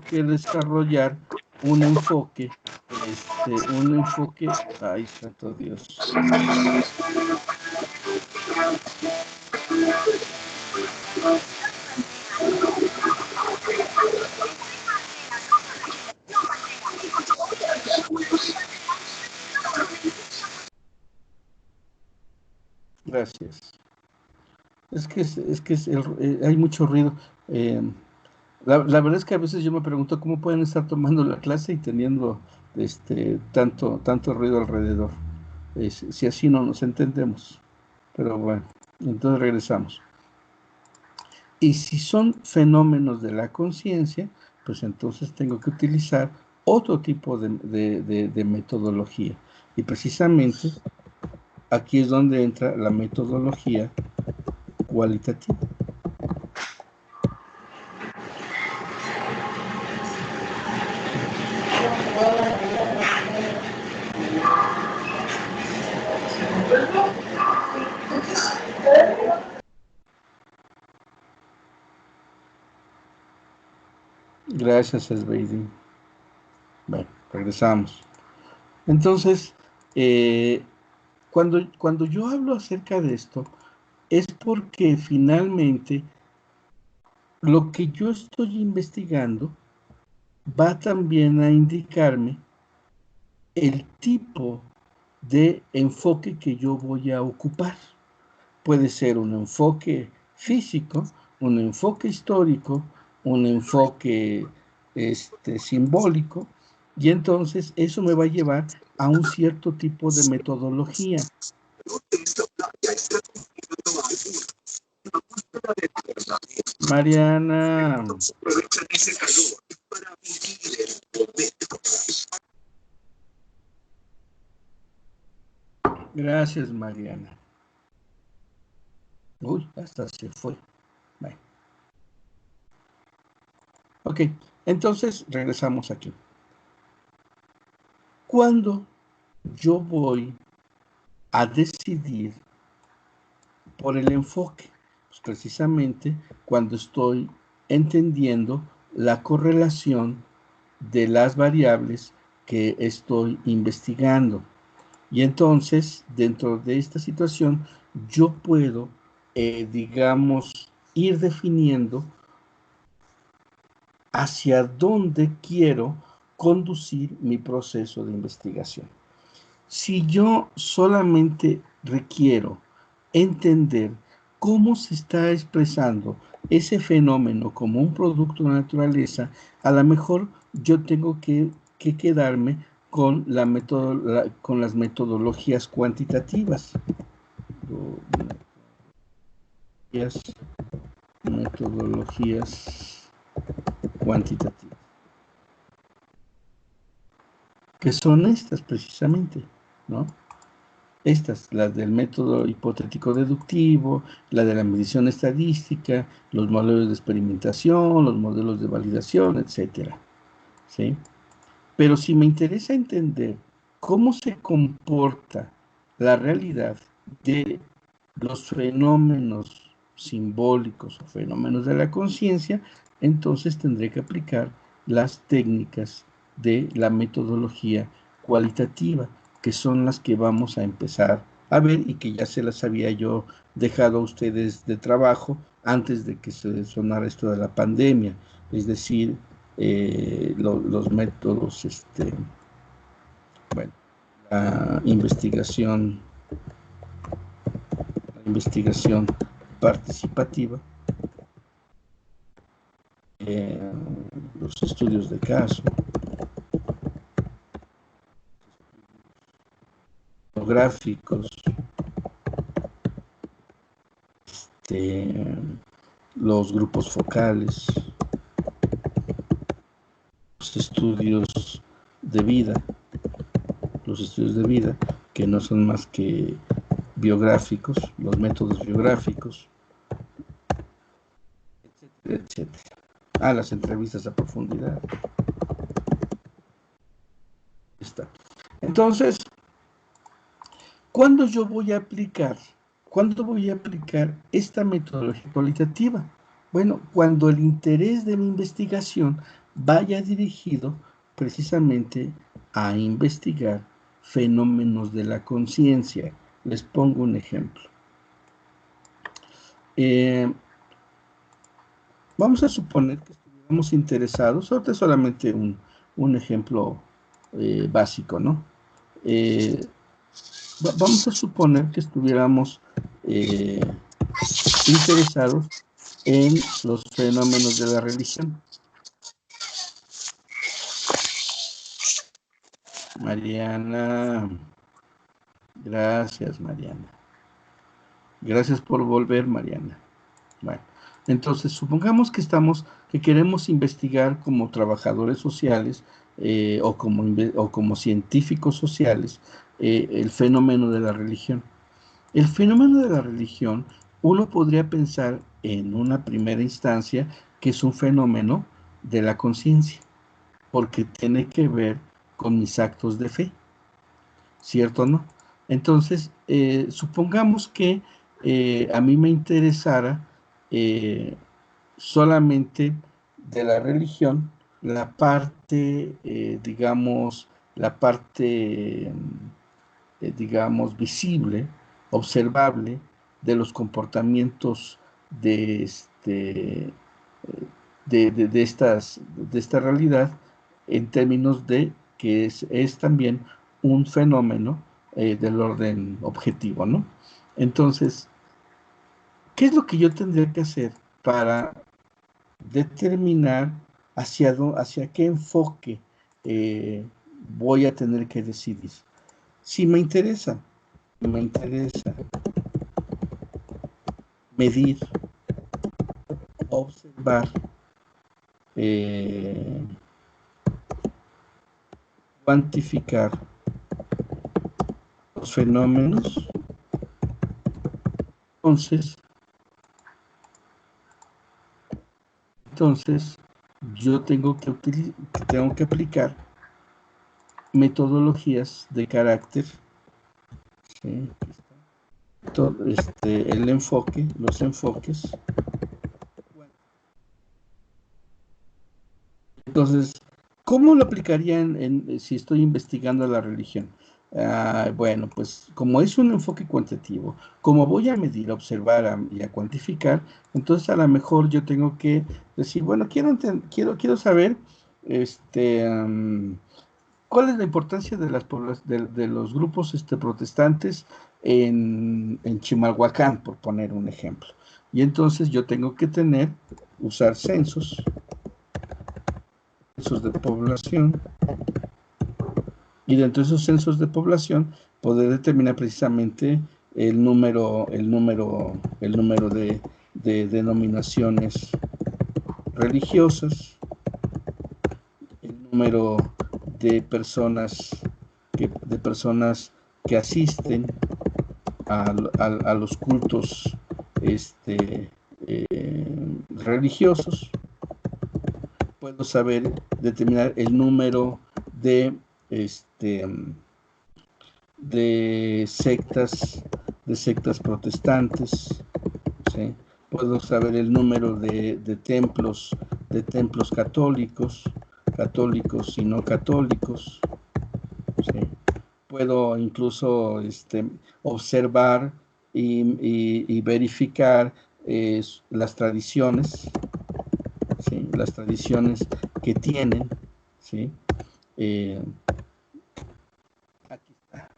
que desarrollar un enfoque, ay, santo Dios. Gracias. Hay mucho ruido. La verdad es que a veces yo me pregunto cómo pueden estar tomando la clase y teniendo tanto ruido alrededor. Si así no nos entendemos. Pero bueno, entonces regresamos. Y si son fenómenos de la conciencia, pues entonces tengo que utilizar otro tipo de metodología. Y precisamente aquí es donde entra la metodología cualitativa. Gracias, Esbeidi. Bueno, regresamos. Entonces, cuando yo hablo acerca de esto, es porque finalmente lo que yo estoy investigando va también a indicarme el tipo de enfoque que yo voy a ocupar. Puede ser un enfoque físico, un enfoque histórico, un enfoque simbólico, y entonces eso me va a llevar a un cierto tipo de metodología. Mariana. Gracias, Mariana. Uy, hasta se fue. Bueno. Ok, entonces regresamos aquí. Cuando yo voy a decidir por el enfoque, Pues precisamente cuando estoy entendiendo la correlación de las variables que estoy investigando. Y entonces, dentro de esta situación, yo puedo, digamos, ir definiendo hacia dónde quiero conducir mi proceso de investigación. Si yo solamente requiero entender cómo se está expresando ese fenómeno como un producto de la naturaleza, a lo mejor yo tengo que quedarme con con las metodologías cuantitativas. Metodologías cuantitativas, que son estas precisamente, ¿no? Estas, las del método hipotético deductivo, la de la medición estadística, los modelos de experimentación, los modelos de validación, etcétera, ¿sí? Pero si me interesa entender cómo se comporta la realidad de los fenómenos simbólicos o fenómenos de la conciencia, entonces tendré que aplicar las técnicas de la metodología cualitativa, que son las que vamos a empezar a ver y que ya se las había yo dejado a ustedes de trabajo antes de que se sonara esto de la pandemia, es decir, los métodos, bueno, la investigación participativa, los estudios de caso, gráficos, los grupos focales, los estudios de vida, que no son más que biográficos, los métodos biográficos, etcétera, etcétera. Las entrevistas a profundidad. Está. Entonces, ¿cuándo voy a aplicar esta metodología cualitativa? Bueno, cuando el interés de mi investigación vaya dirigido precisamente a investigar fenómenos de la conciencia. Les pongo un ejemplo. Vamos a suponer que estuviéramos interesados, ahorita solamente un ejemplo básico, ¿no? Vamos a suponer que estuviéramos interesados en los fenómenos de la religión. Mariana, gracias, Mariana. Gracias por volver, Mariana. Bueno, entonces supongamos que queremos investigar como trabajadores sociales o como científicos sociales el fenómeno de la religión. El fenómeno de la religión, uno podría pensar en una primera instancia que es un fenómeno de la conciencia, porque tiene que ver con mis actos de fe, ¿cierto o no? Entonces, supongamos que a mí me interesara solamente de la religión la parte, digamos, digamos, visible, observable de los comportamientos de esta realidad en términos de que es también un fenómeno del orden objetivo, ¿no? Entonces, ¿qué es lo que yo tendría que hacer para determinar hacia qué enfoque voy a tener que decidir? Si me interesa medir, observar, cuantificar los fenómenos, entonces yo tengo que aplicar metodologías de carácter, ¿sí? el enfoque, los enfoques. Entonces, ¿cómo lo aplicarían si estoy investigando la religión? Bueno, pues como es un enfoque cuantitativo, como voy a medir, a observar y a cuantificar, entonces a lo mejor yo tengo que decir, bueno, quiero saber cuál es la importancia de de los grupos protestantes en Chimalhuacán, por poner un ejemplo. Y entonces yo tengo que usar censos de población, y dentro de esos censos de población poder determinar precisamente el número de denominaciones religiosas, el número de personas que asisten a los cultos religiosos. Puedo determinar el número de este, de sectas protestantes, ¿sí? Puedo saber el número de templos católicos y no católicos, ¿sí? Puedo incluso observar y verificar las tradiciones, ¿sí? Las tradiciones que tienen, ¿sí? Aquí está.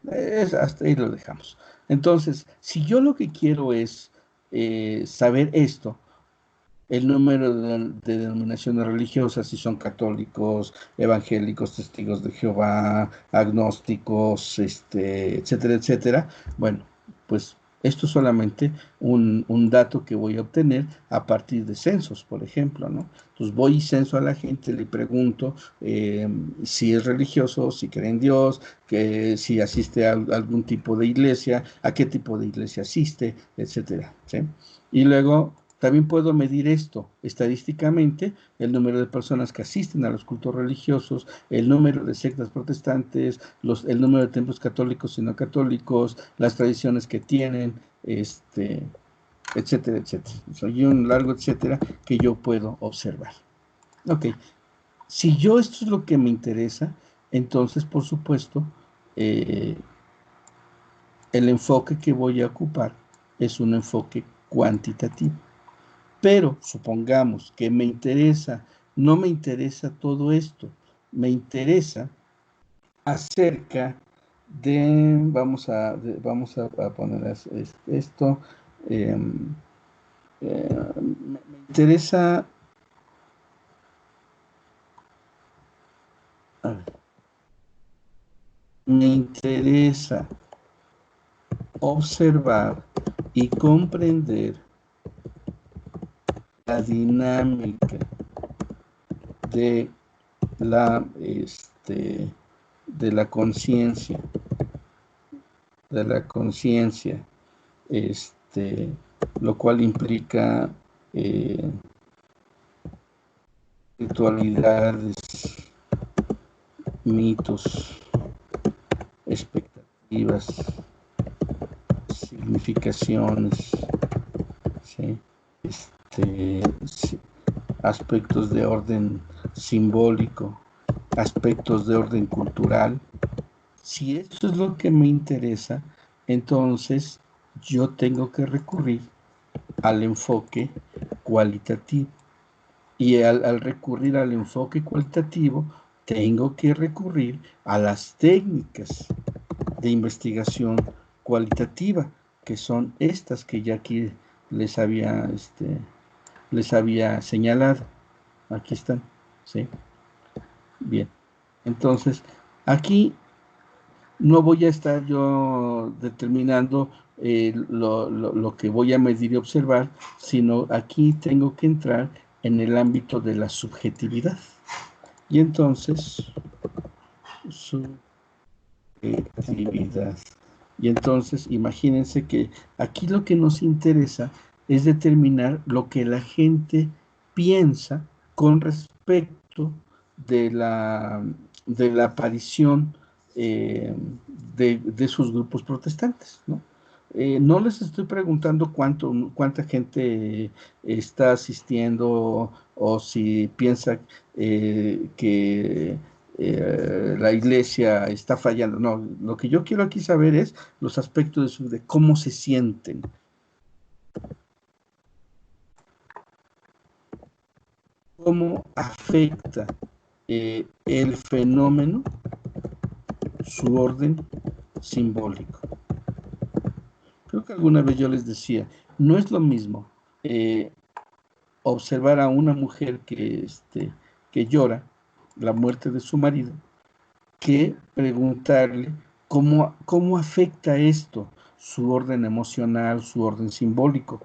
Hasta ahí lo dejamos. Entonces, si yo lo que quiero es saber esto, el número de denominaciones religiosas, si son católicos, evangélicos, testigos de Jehová, agnósticos, etcétera, etcétera. Bueno, pues esto es solamente un dato que voy a obtener a partir de censos, por ejemplo, ¿no? Entonces voy y censo a la gente, le pregunto si es religioso, si cree en Dios, si asiste a algún tipo de iglesia, a qué tipo de iglesia asiste, etcétera, ¿sí? Y luego también puedo medir esto estadísticamente, el número de personas que asisten a los cultos religiosos, el número de sectas protestantes, el número de templos católicos y no católicos, las tradiciones que tienen, etcétera, etcétera. Soy un largo etcétera que yo puedo observar. Ok, si yo esto es lo que me interesa, entonces, por supuesto, eh, el enfoque que voy a ocupar es un enfoque cuantitativo. Pero supongamos que no me interesa todo esto, me interesa acerca vamos a poner esto, eh, me interesa, a ver, me interesa observar y comprender la dinámica de la, de la conciencia, lo cual implica ritualidades, mitos, expectativas, significaciones, ¿sí? Sí, aspectos de orden simbólico, aspectos de orden cultural. Si eso es lo que me interesa, entonces yo tengo que recurrir al enfoque cualitativo. Y al recurrir al enfoque cualitativo, tengo que recurrir a las técnicas de investigación cualitativa, que son estas que ya aquí les había señalado. Aquí están, ¿sí? Bien. Entonces, aquí no voy a estar yo determinando lo que voy a medir y observar, sino aquí tengo que entrar en el ámbito de la subjetividad. Y entonces, subjetividad. Y entonces, imagínense que aquí lo que nos interesa es determinar lo que la gente piensa con respecto de de la aparición de sus grupos protestantes, ¿no? No les estoy preguntando cuánta gente está asistiendo o si piensa que la iglesia está fallando. No, lo que yo quiero aquí saber es los aspectos de cómo se sienten. Cómo afecta el fenómeno su orden simbólico. Creo que alguna vez yo les decía, no es lo mismo eh, observar a una mujer que llora la muerte de su marido, que preguntarle cómo afecta esto su orden emocional, su orden simbólico.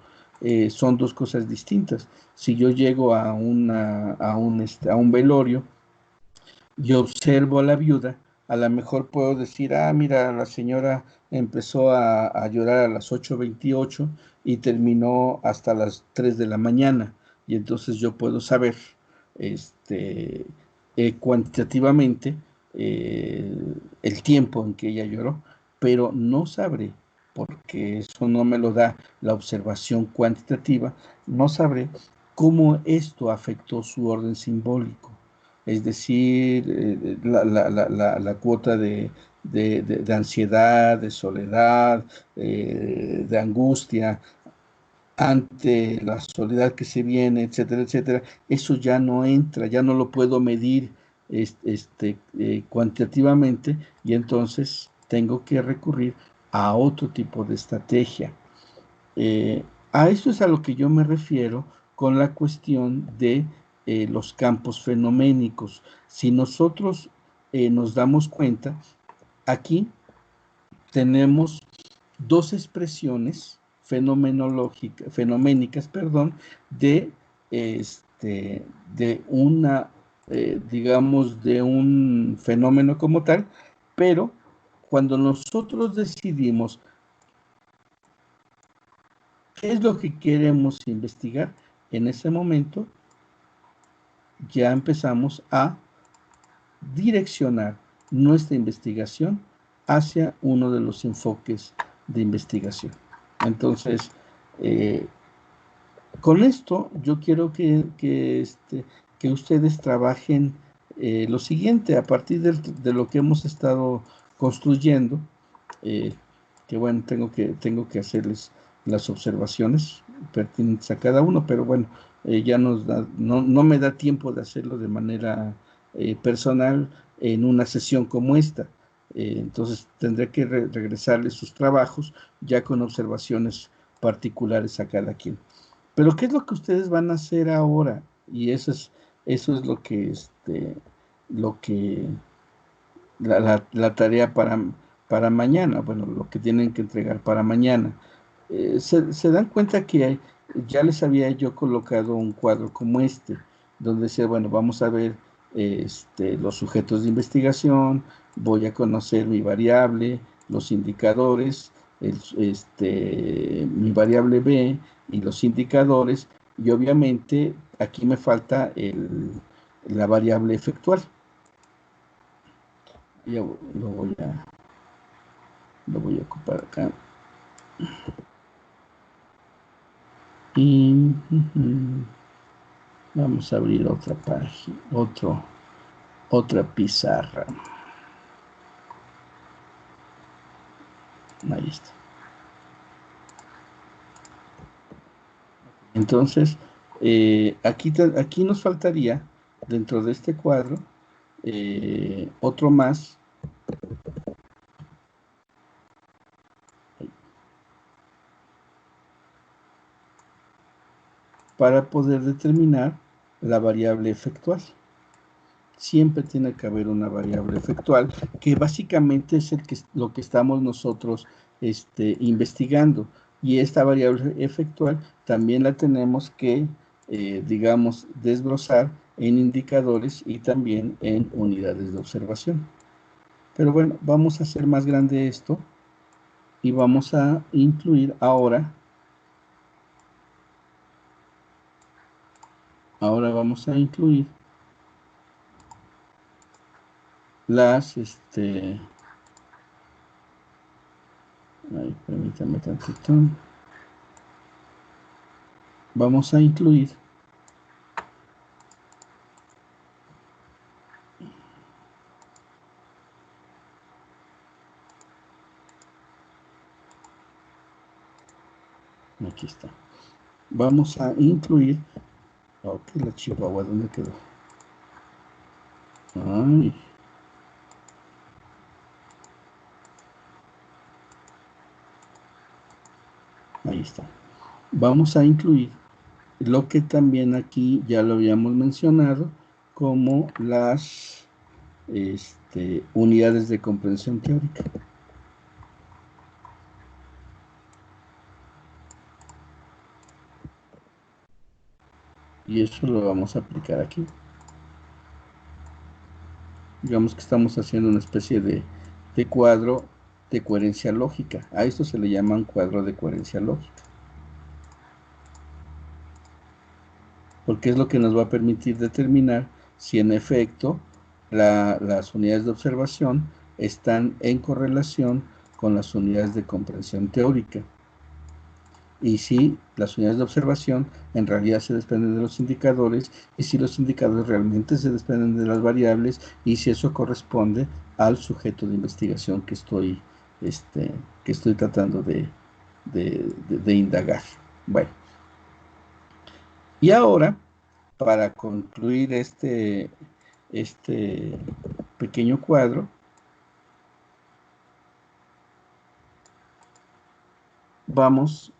Son dos cosas distintas. Si yo llego a un velorio y observo a la viuda, a lo mejor puedo decir, ah, mira, la señora empezó a llorar a las 8:28 y terminó hasta las 3 de la mañana. Y entonces yo puedo saber este, cuantitativamente el tiempo en que ella lloró, pero no sabré, porque eso no me lo da la observación cuantitativa, no sabré cómo esto afectó su orden simbólico. Es decir, la cuota de ansiedad, de soledad, de angustia ante la soledad que se viene, etcétera, etcétera, eso ya no entra, ya no lo puedo medir cuantitativamente y entonces tengo que recurrir a otro tipo de estrategia. Eh, a esto es a lo que yo me refiero con la cuestión de los campos fenoménicos. Si nosotros nos damos cuenta, aquí tenemos dos expresiones fenoménicas, perdón, de, de una, digamos, de un fenómeno como tal, pero cuando nosotros decidimos qué es lo que queremos investigar, en ese momento ya empezamos a direccionar nuestra investigación hacia uno de los enfoques de investigación. Entonces, eh, con esto yo quiero que ustedes trabajen lo siguiente, a partir de lo que hemos estado construyendo, eh, que bueno, tengo que hacerles las observaciones pertinentes a cada uno, pero bueno, ya no me da tiempo de hacerlo de manera personal en una sesión como esta. Entonces tendré que regresarles sus trabajos ya con observaciones particulares a cada quien. Pero ¿qué es lo que ustedes van a hacer ahora? Y eso es lo que la tarea para mañana, bueno, lo que tienen que entregar para mañana. Se dan cuenta que ya les había yo colocado un cuadro como este, donde decía, bueno, vamos a ver los sujetos de investigación, voy a conocer mi variable, los indicadores, mi variable B y los indicadores, y obviamente aquí me falta la variable efectual. Ya lo voy a ocupar acá. Y vamos a abrir otra página, otra pizarra. Ahí está. Entonces, aquí nos faltaría, dentro de este cuadro, otro más. Para poder determinar la variable efectual. Siempre tiene que haber una variable efectual, que básicamente es lo que estamos nosotros investigando. Y esta variable efectual también la tenemos que, digamos, desglosar en indicadores y también en unidades de observación. Pero bueno, vamos a hacer más grande esto y vamos a incluir ahora vamos a incluir las, Ay, permítame tantito. Vamos a incluir aquí está. Vamos a incluir. Ok, la Chihuahua, ¿dónde quedó? Ay. Ahí está. Vamos a incluir lo que también aquí ya lo habíamos mencionado, como las unidades de comprensión teórica. Y eso lo vamos a aplicar aquí. Digamos que estamos haciendo una especie de cuadro de coherencia lógica. A esto se le llama un cuadro de coherencia lógica. Porque es lo que nos va a permitir determinar si en efecto las unidades de observación están en correlación con las unidades de comprensión teórica. Y si las unidades de observación en realidad se desprenden de los indicadores, y si los indicadores realmente se desprenden de las variables, y si eso corresponde al sujeto de investigación que estoy tratando de indagar. Bueno, y ahora, para concluir este pequeño cuadro, vamos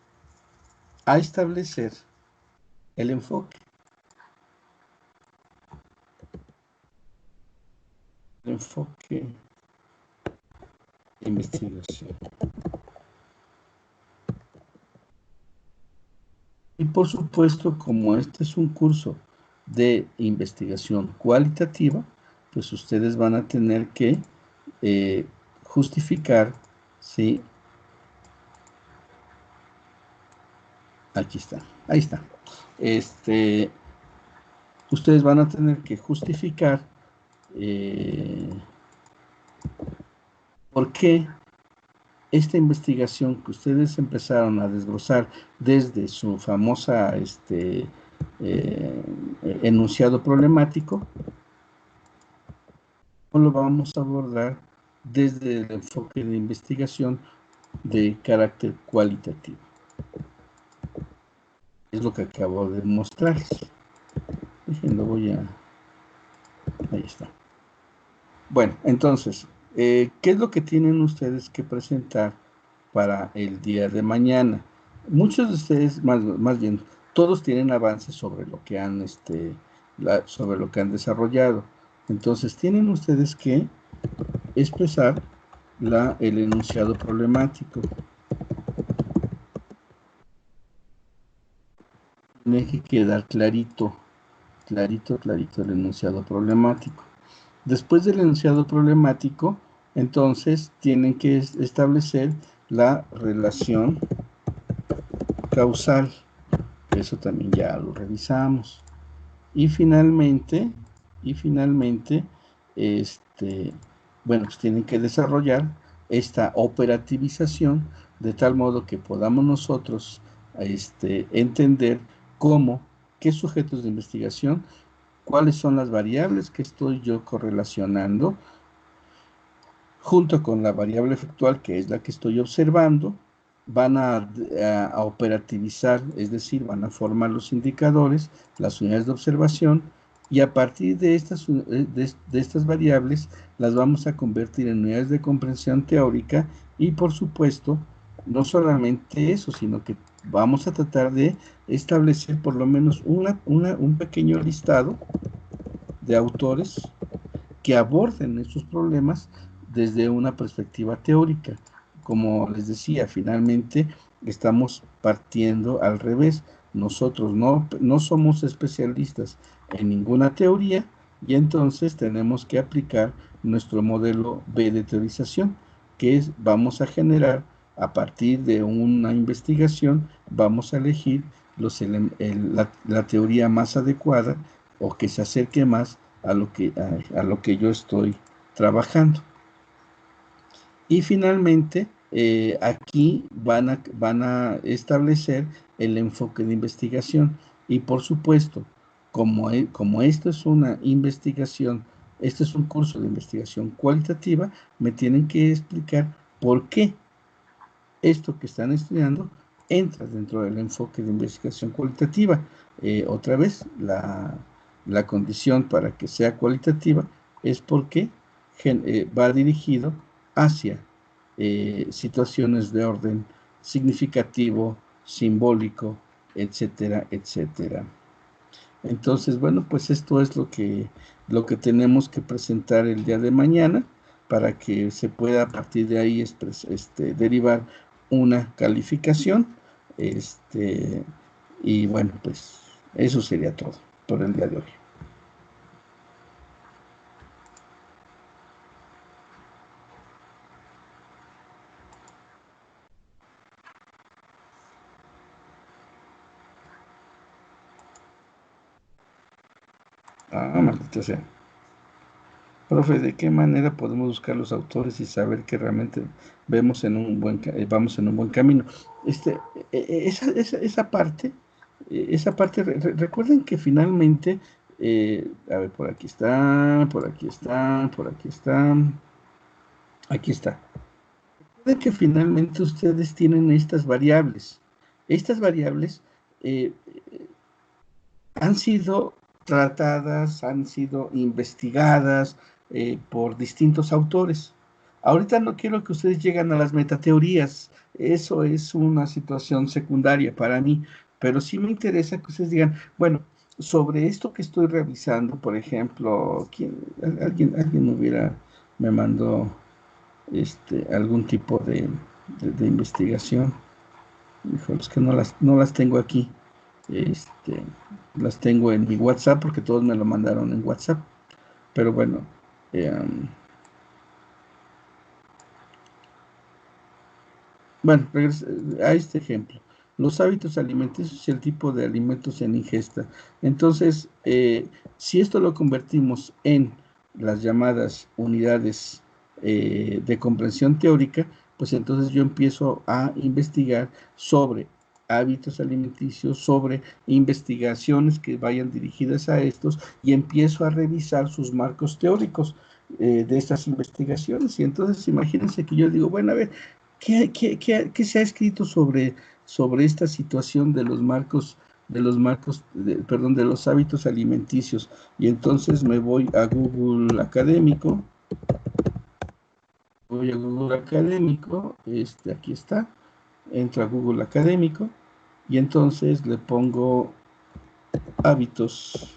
a establecer el enfoque. El enfoque de investigación. Y por supuesto, como este es un curso de investigación cualitativa, pues ustedes van a tener que justificar, ¿sí? Aquí está, ahí está. Ustedes van a tener que justificar por qué esta investigación que ustedes empezaron a desglosar desde su famosa enunciado problemático, lo vamos a abordar desde el enfoque de investigación de carácter cualitativo. Es lo que acabo de mostrarles. Déjenlo, ahí está. Bueno, entonces, ¿qué es lo que tienen ustedes que presentar para el día de mañana? Muchos de ustedes, más bien, todos tienen avances sobre lo que han, sobre lo que han desarrollado. Entonces, tienen ustedes que expresar el enunciado problemático. Tiene que quedar clarito el enunciado problemático. Después del enunciado problemático, entonces tienen que establecer la relación causal. Eso también ya lo revisamos. Y finalmente, bueno, pues tienen que desarrollar esta operativización de tal modo que podamos nosotros entender qué sujetos de investigación, cuáles son las variables que estoy yo correlacionando junto con la variable efectual, que es la que estoy observando. Van a operativizar, es decir, van a formar los indicadores, las unidades de observación, y a partir de estas variables las vamos a convertir en unidades de comprensión teórica, y por supuesto, no solamente eso, sino que vamos a tratar de establecer por lo menos un pequeño listado de autores que aborden estos problemas desde una perspectiva teórica. Como les decía, finalmente estamos partiendo al revés. Nosotros no somos especialistas en ninguna teoría, y entonces tenemos que aplicar nuestro modelo B de teorización, que es, vamos a generar a partir de una investigación, vamos a elegir la teoría más adecuada o que se acerque más a lo que yo estoy trabajando. Y finalmente, aquí van a establecer el enfoque de investigación. Y por supuesto, como esto es una investigación, este es un curso de investigación cualitativa, me tienen que explicar por qué esto que están estudiando entra dentro del enfoque de investigación cualitativa. Otra vez, la condición para que sea cualitativa es porque va dirigido hacia situaciones de orden significativo, simbólico, etcétera, etcétera. Entonces, bueno, pues esto es lo que tenemos que presentar el día de mañana para que se pueda a partir de ahí derivar una calificación. Este, y bueno, pues eso sería todo por el día de hoy. Maldita sea. Profe, ¿de qué manera podemos buscar los autores y saber que realmente vamos en un buen camino? Esa parte, recuerden que finalmente, a ver, por aquí está, aquí está. Recuerden que finalmente ustedes tienen estas variables. Estas variables eh, han sido tratadas, han sido investigadas por distintos autores. Ahorita no quiero que ustedes lleguen a las metateorías, eso es una situación secundaria para mí, pero sí me interesa que ustedes digan, bueno, sobre esto que estoy revisando, por ejemplo, me mandó algún tipo de investigación. Híjole, es que no las tengo aquí. Este, las tengo en mi WhatsApp porque todos me lo mandaron en WhatsApp. Pero bueno, bueno, a este ejemplo. Los hábitos alimenticios y el tipo de alimentos en ingesta. Entonces, si esto lo convertimos en las llamadas unidades de comprensión teórica, pues entonces yo empiezo a investigar sobre hábitos alimenticios, sobre investigaciones que vayan dirigidas a estos y empiezo a revisar sus marcos teóricos de estas investigaciones. Y entonces imagínense que yo digo, bueno, a ver, ¿qué se ha escrito sobre esta situación de los marcos, perdón, de los hábitos alimenticios? Y entonces me voy a Google Académico, aquí está, entro a Google Académico, y entonces le pongo hábitos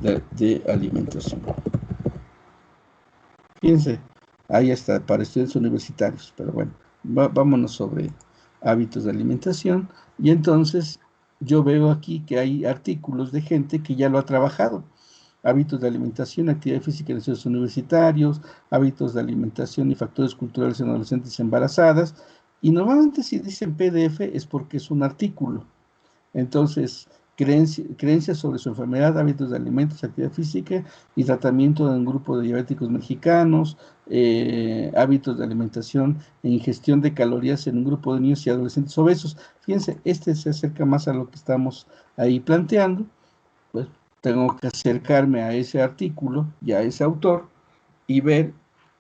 de alimentación. Fíjense, ahí está, para estudiantes universitarios, pero bueno, vámonos sobre hábitos de alimentación. Y entonces yo veo aquí que hay artículos de gente que ya lo ha trabajado. Hábitos de alimentación, actividad física en estudios universitarios, hábitos de alimentación y factores culturales en adolescentes embarazadas. Y normalmente si dicen PDF es porque es un artículo. Entonces, creencias sobre su enfermedad, hábitos de alimentos, actividad física y tratamiento de un grupo de diabéticos mexicanos, hábitos de alimentación e ingestión de calorías en un grupo de niños y adolescentes obesos. Fíjense, se acerca más a lo que estamos ahí planteando. Pues tengo que acercarme a ese artículo y a ese autor y ver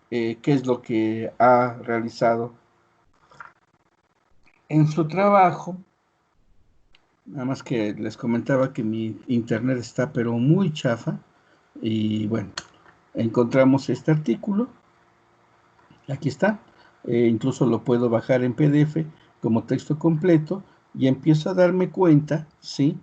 qué es lo que ha realizado en su trabajo. Nada más que les comentaba que mi internet está pero muy chafa. Y bueno, encontramos este artículo. Aquí está. Incluso lo puedo bajar en PDF como texto completo. Y empiezo a darme cuenta, ¿sí?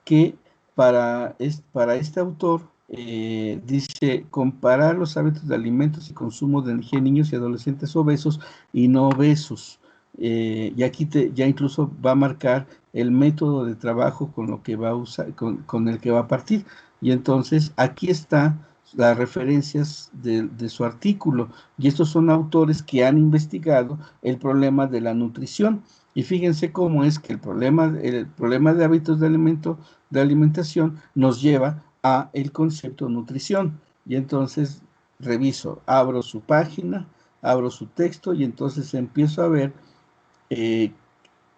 Que para este autor dice comparar los hábitos de alimentos y consumo de energía en niños y adolescentes obesos y no obesos. Y aquí ya incluso va a marcar el método de trabajo con lo que va a usar, con el que va a partir. Y entonces aquí está las referencias de su artículo. Y estos son autores que han investigado el problema de la nutrición. Y fíjense cómo es que el problema de hábitos de alimentación nos lleva a el concepto de nutrición. Y entonces reviso, abro su página, abro su texto y entonces empiezo a ver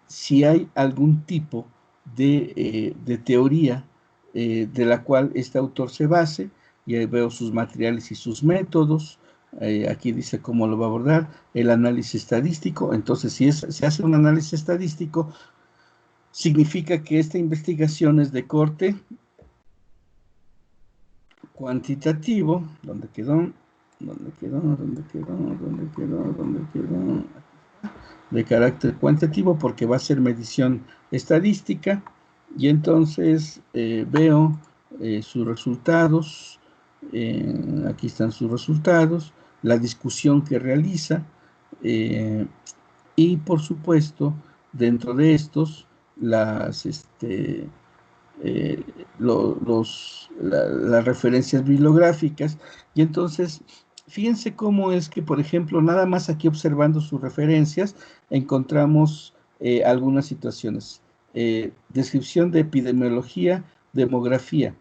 si hay algún tipo de teoría de la cual este autor se base, y ahí veo sus materiales y sus métodos. Aquí dice cómo lo va a abordar, el análisis estadístico. Entonces, si se hace un análisis estadístico, significa que esta investigación es de corte cuantitativo. ¿Dónde quedó? ¿Dónde quedó? ¿Dónde quedó? ¿Dónde quedó? ¿Dónde quedó? De carácter cuantitativo, porque va a ser medición estadística. Y entonces veo sus resultados. Aquí están sus resultados, la discusión que realiza, y por supuesto, dentro de estos, las las referencias bibliográficas. Y entonces, fíjense cómo es que, por ejemplo, nada más aquí observando sus referencias, encontramos algunas situaciones. Descripción de epidemiología, demografía.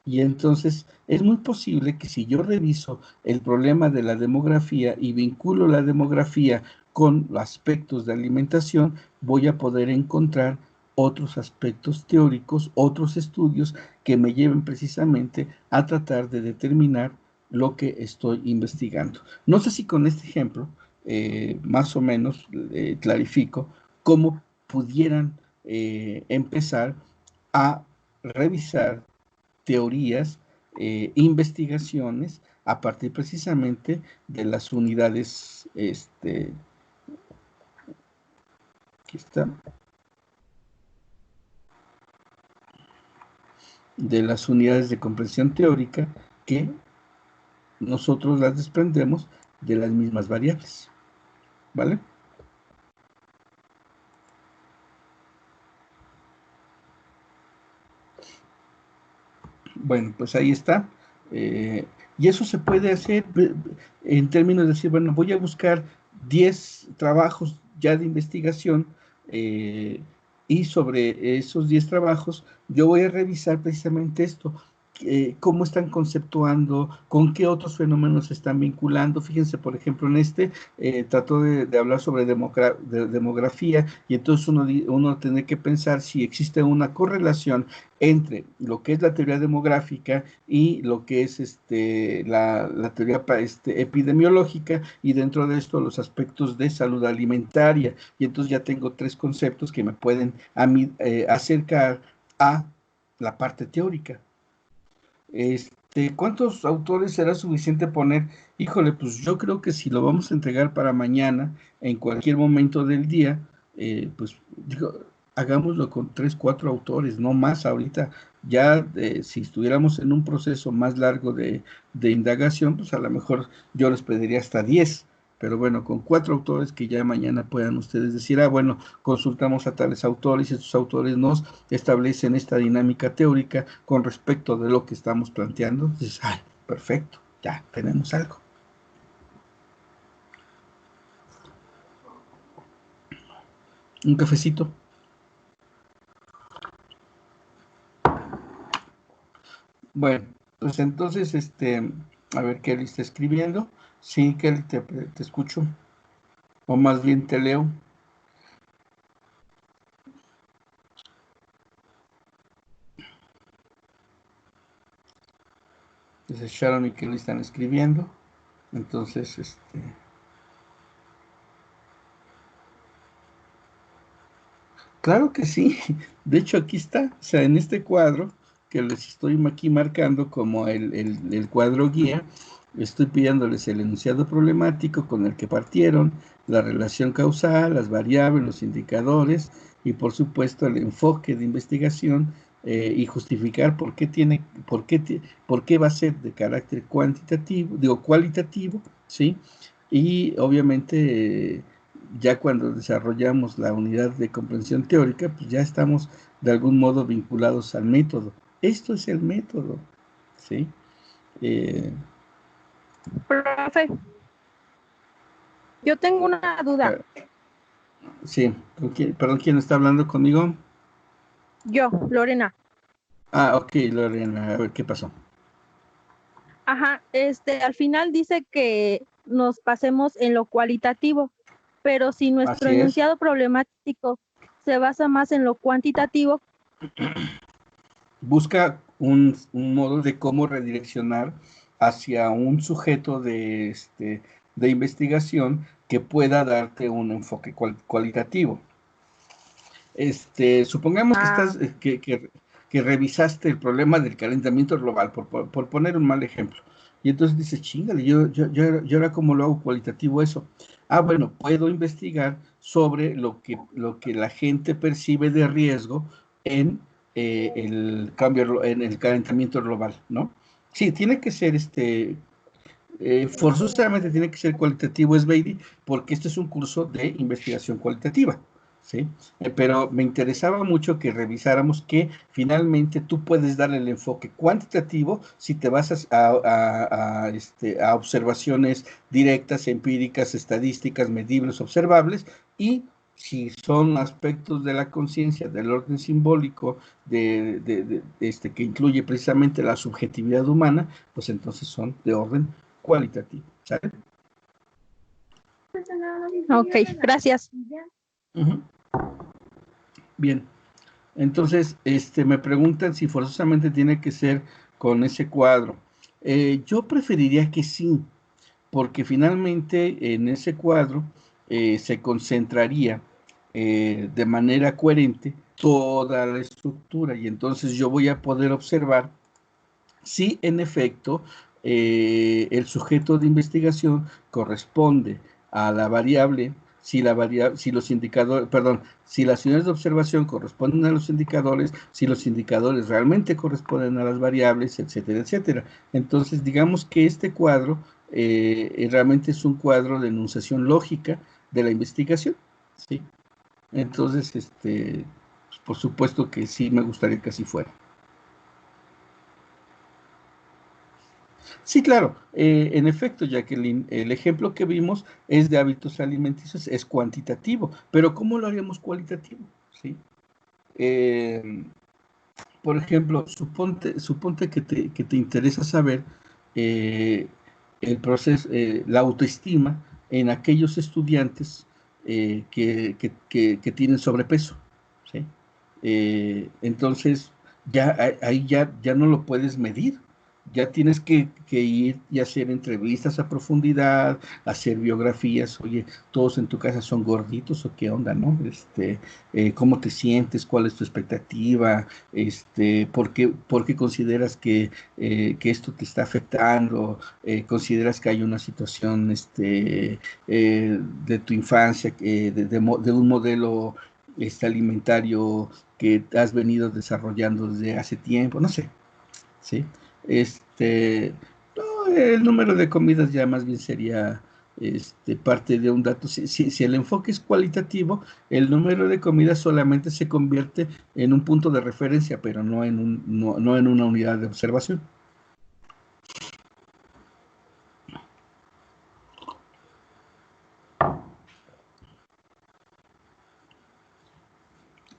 Y entonces es muy posible que si yo reviso el problema de la demografía y vinculo la demografía con los aspectos de alimentación, voy a poder encontrar otros aspectos teóricos, otros estudios que me lleven precisamente a tratar de determinar lo que estoy investigando. No sé si con este ejemplo más o menos clarifico cómo pudieran empezar a revisar teorías, investigaciones a partir precisamente de las unidades, aquí está, de las unidades de comprensión teórica que nosotros las desprendemos de las mismas variables, ¿vale? Bueno, pues ahí está. Y eso se puede hacer en términos de decir, bueno, voy a buscar 10 trabajos ya de investigación, y sobre esos 10 trabajos yo voy a revisar precisamente esto, cómo están conceptuando, con qué otros fenómenos se están vinculando. Fíjense, por ejemplo, en trató de hablar sobre demografía, y entonces uno tiene que pensar si existe una correlación entre lo que es la teoría demográfica y lo que es la teoría epidemiológica, y dentro de esto los aspectos de salud alimentaria. Y entonces ya tengo 3 conceptos que me pueden acercar a la parte teórica. ¿Cuántos autores será suficiente poner? Híjole, pues yo creo que si lo vamos a entregar para mañana, en cualquier momento del día, pues digo, hagámoslo con 3, 4 autores, no más ahorita. Ya si estuviéramos en un proceso más largo de indagación, pues a lo mejor yo les pediría hasta 10. Pero bueno, con 4 autores que ya mañana puedan ustedes decir, bueno, consultamos a tales autores y estos autores nos establecen esta dinámica teórica con respecto de lo que estamos planteando. Dices, perfecto, ya tenemos algo. Un cafecito. Bueno, pues entonces, a ver, Kelly está escribiendo. Sí, Kelly, te escucho. O más bien te leo. Entonces Sharon y Kelly están escribiendo. Entonces, claro que sí. De hecho, aquí está. O sea, en este cuadro que les estoy aquí marcando como el cuadro guía, estoy pidiéndoles el enunciado problemático con el que partieron, la relación causal, las variables, los indicadores y por supuesto el enfoque de investigación, y justificar por qué va a ser de carácter cuantitativo, digo cualitativo, ¿sí? Y obviamente ya cuando desarrollamos la unidad de comprensión teórica, pues ya estamos de algún modo vinculados al método. Esto es el método, ¿sí? Profe, yo tengo una duda. Sí, perdón, ¿quién está hablando conmigo? Yo, Lorena. Ok, Lorena, a ver, ¿qué pasó? Ajá, al final dice que nos pasemos en lo cualitativo, pero si nuestro Así es. enunciado problemático se basa más en lo cuantitativo, Busca un modo de cómo redireccionar hacia un sujeto de investigación que pueda darte un enfoque cualitativo. Supongamos que estás, que revisaste el problema del calentamiento global, por poner un mal ejemplo. Y entonces dices, chingale, yo ahora cómo lo hago cualitativo eso. Ah, bueno, puedo investigar sobre lo que la gente percibe de riesgo en el cambio, en el calentamiento global, ¿no? Sí, tiene que ser forzosamente tiene que ser cualitativo, es Baby, porque este es un curso de investigación cualitativa, ¿sí? Pero me interesaba mucho que revisáramos que finalmente tú puedes darle el enfoque cuantitativo si te vas a observaciones directas, empíricas, estadísticas, medibles, observables, y si son aspectos de la conciencia, del orden simbólico, que incluye precisamente la subjetividad humana, pues entonces son de orden cualitativo, ¿sabes? ok, gracias. Uh-huh. Bien, entonces, me preguntan si forzosamente tiene que ser con ese cuadro. Yo preferiría que sí, porque finalmente en ese cuadro se concentraría de manera coherente toda la estructura y entonces yo voy a poder observar si en efecto el sujeto de investigación corresponde a la variable, si los indicadores, perdón, si las unidades de observación corresponden a los indicadores, si los indicadores realmente corresponden a las variables, etcétera, etcétera. Entonces, digamos que este cuadro realmente es un cuadro de enunciación lógica de la investigación, ¿sí? Entonces, pues, por supuesto que sí me gustaría que así fuera. Sí, claro, en efecto, Jacqueline, el ejemplo que vimos es de hábitos alimenticios, es cuantitativo, pero ¿cómo lo haríamos cualitativo? ¿Sí? Eh, por ejemplo, suponte que te interesa saber eh, el proceso, la autoestima en aquellos estudiantes que tienen sobrepeso, ¿sí? Entonces, ahí ya no lo puedes medir, ya tienes que ir y hacer entrevistas a profundidad, hacer biografías. Oye, todos en tu casa son gorditos o qué onda, ¿no? ¿Cómo te sientes? ¿Cuál es tu expectativa? ¿Por qué consideras que esto te está afectando? ¿Consideras que hay una situación de tu infancia, de un modelo alimentario que has venido desarrollando desde hace tiempo? No sé, ¿sí? No, el número de comidas ya más bien sería parte de un dato. Si el enfoque es cualitativo, el número de comidas solamente se convierte en un punto de referencia, pero no en una unidad de observación.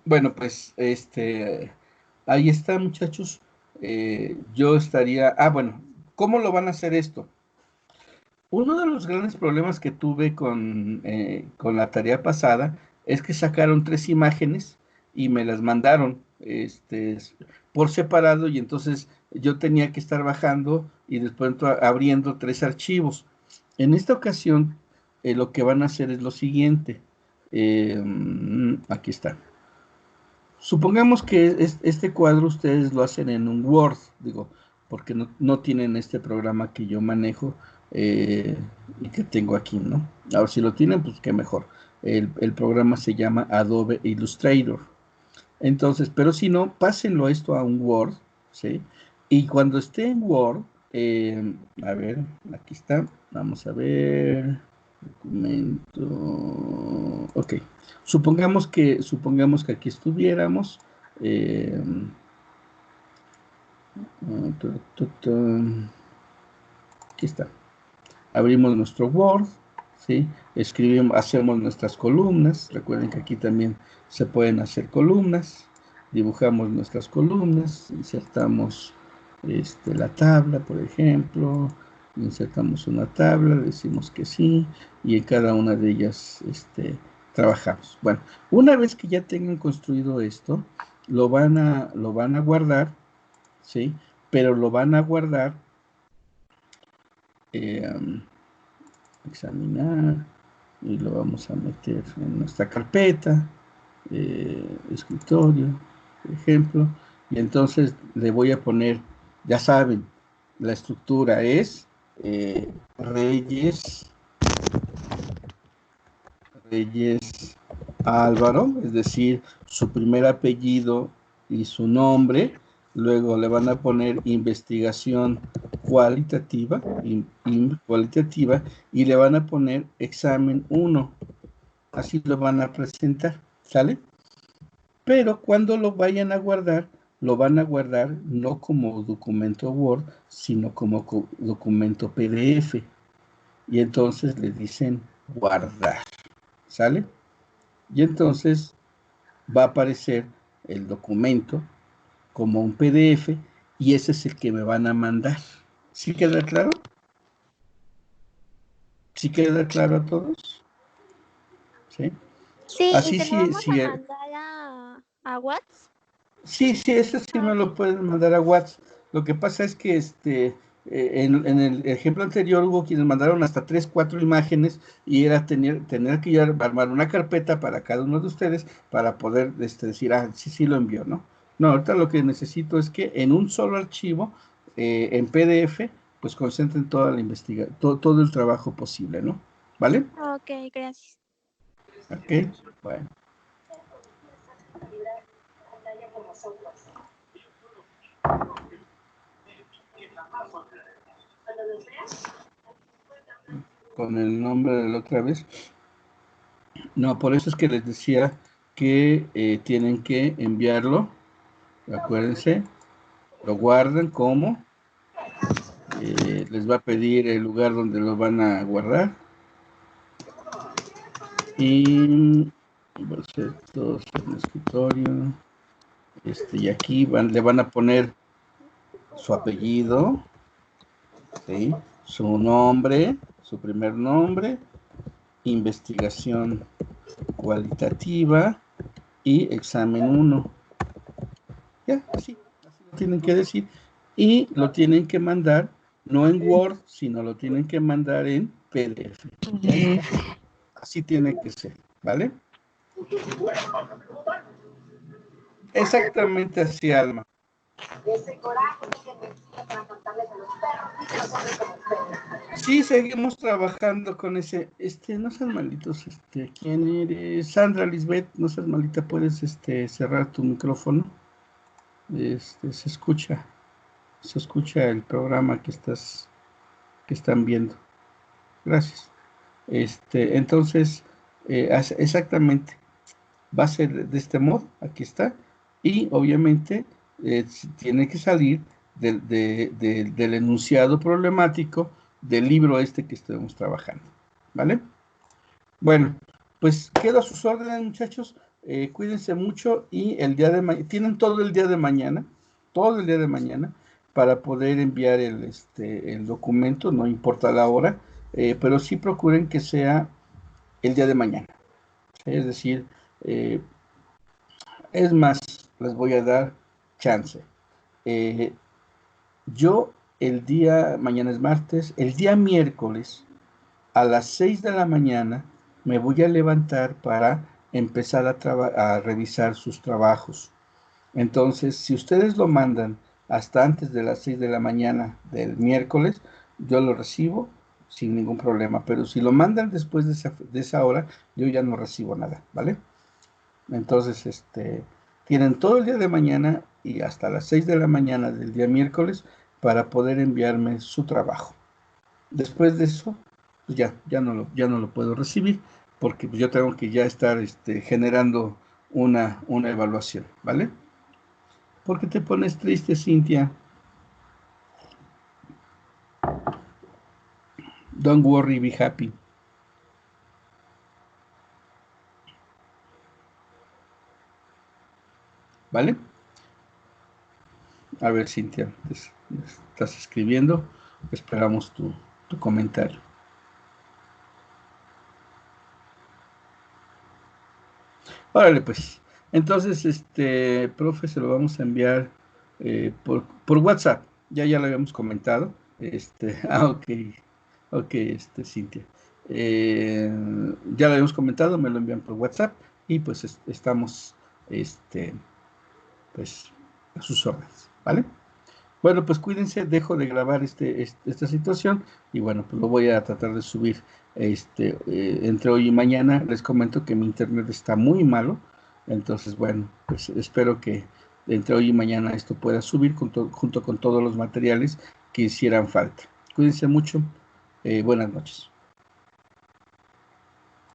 Bueno, pues ahí está, muchachos. Yo estaría. Ah, bueno, ¿cómo lo van a hacer esto? Uno de los grandes problemas que tuve con la tarea pasada es que sacaron 3 imágenes y me las mandaron por separado, y entonces yo tenía que estar bajando y después abriendo 3 archivos. En esta ocasión, lo que van a hacer es lo siguiente. Aquí está. Supongamos que este cuadro ustedes lo hacen en un Word, digo, porque no tienen este programa que yo manejo y que tengo aquí, ¿no? Ahora, si lo tienen, pues qué mejor. El programa se llama Adobe Illustrator. Entonces, pero si no, pásenlo esto a un Word, ¿sí? Y cuando esté en Word, a ver, aquí está, vamos a ver, documento, ok, supongamos que aquí estuviéramos, eh, aquí está, abrimos nuestro Word, ¿sí? Escribimos, hacemos nuestras columnas. Recuerden que aquí también se pueden hacer columnas. Dibujamos nuestras columnas, insertamos la tabla, por ejemplo, insertamos una tabla, decimos que sí, y en cada una de ellas trabajamos. Bueno, una vez que ya tengan construido esto, lo van a guardar, ¿sí? Pero lo van a guardar, examinar, y lo vamos a meter en nuestra carpeta, escritorio, por ejemplo, y entonces le voy a poner, ya saben, la estructura es Reyes Álvaro, es decir, su primer apellido y su nombre. Luego le van a poner investigación cualitativa, cualitativa, y le van a poner examen 1. Así lo van a presentar, ¿sale? Pero cuando lo vayan a guardar, lo van a guardar no como documento Word, sino como documento PDF. Y entonces le dicen guardar, ¿sale? Y entonces va a aparecer el documento como un PDF y ese es el que me van a mandar. ¿Sí queda claro? ¿Sí queda claro a todos? ¿Sí? Sí, y Así te lo sí, vamos a sí. mandar a WhatsApp. Sí, sí, eso sí Ah, me lo ok. pueden mandar a WhatsApp. Lo que pasa es que en el ejemplo anterior hubo quienes mandaron hasta 3, 4 imágenes y era tener que armar una carpeta para cada uno de ustedes para poder decir, sí, sí lo envió, ¿no? No, ahorita lo que necesito es que en un solo archivo, en PDF, pues concentren toda la investigación, todo el trabajo posible, ¿no? ¿Vale? Ok, gracias. Ok, bueno. Con el nombre de la otra vez. No, por eso es que les decía que tienen que enviarlo. Acuérdense, lo guardan como. Les va a pedir el lugar donde lo van a guardar. Y bocetos en escritorio. Y aquí le van a poner su apellido, ¿sí? Su nombre, su primer nombre, investigación cualitativa y examen 1. Ya, así lo tienen que decir. Y lo tienen que mandar, no en Word, sino lo tienen que mandar en PDF. Así tiene que ser, ¿vale? Exactamente así, Alma. Sí, seguimos trabajando con ese, no seas malitos, ¿quién eres? Sandra Lisbeth, no seas malita, puedes, cerrar tu micrófono. Se escucha el programa que están viendo. Gracias. Entonces, exactamente, va a ser de este modo, aquí está, y obviamente tiene que salir del enunciado problemático del libro que estamos trabajando, ¿vale? Bueno, pues quedo a sus órdenes, muchachos, cuídense mucho y el día de mañana, tienen todo el día de mañana, para poder enviar el documento, no importa la hora, pero sí procuren que sea el día de mañana. Es decir, eh, es más, les voy a dar chance. Eh, yo mañana es martes, el día miércoles a las 6 de la mañana me voy a levantar para empezar a revisar sus trabajos. Entonces, si ustedes lo mandan hasta antes de las 6 de la mañana del miércoles, yo lo recibo sin ningún problema. Pero si lo mandan después de esa hora, yo ya no recibo nada, ¿vale? Entonces, tienen todo el día de mañana y hasta las 6 de la mañana del día miércoles para poder enviarme su trabajo. Después de eso, pues ya no lo puedo recibir porque pues, yo tengo que ya estar generando una evaluación, ¿vale? ¿Por qué te pones triste, Cintia? Don't worry, be happy. ¿Vale? A ver, Cintia, estás escribiendo. esperamos tu comentario. Órale, pues. Entonces, profe, se lo vamos a enviar por WhatsApp. Ya lo habíamos comentado. Ok, ok, Cintia. Ya lo habíamos comentado, me lo envían por WhatsApp y pues estamos, pues, a sus órdenes, ¿vale? Bueno, pues cuídense, dejo de grabar esta situación y bueno, pues lo voy a tratar de subir entre hoy y mañana. Les comento que mi internet está muy malo, entonces bueno, pues espero que entre hoy y mañana esto pueda subir junto con todos los materiales que hicieran falta. Cuídense mucho, buenas noches.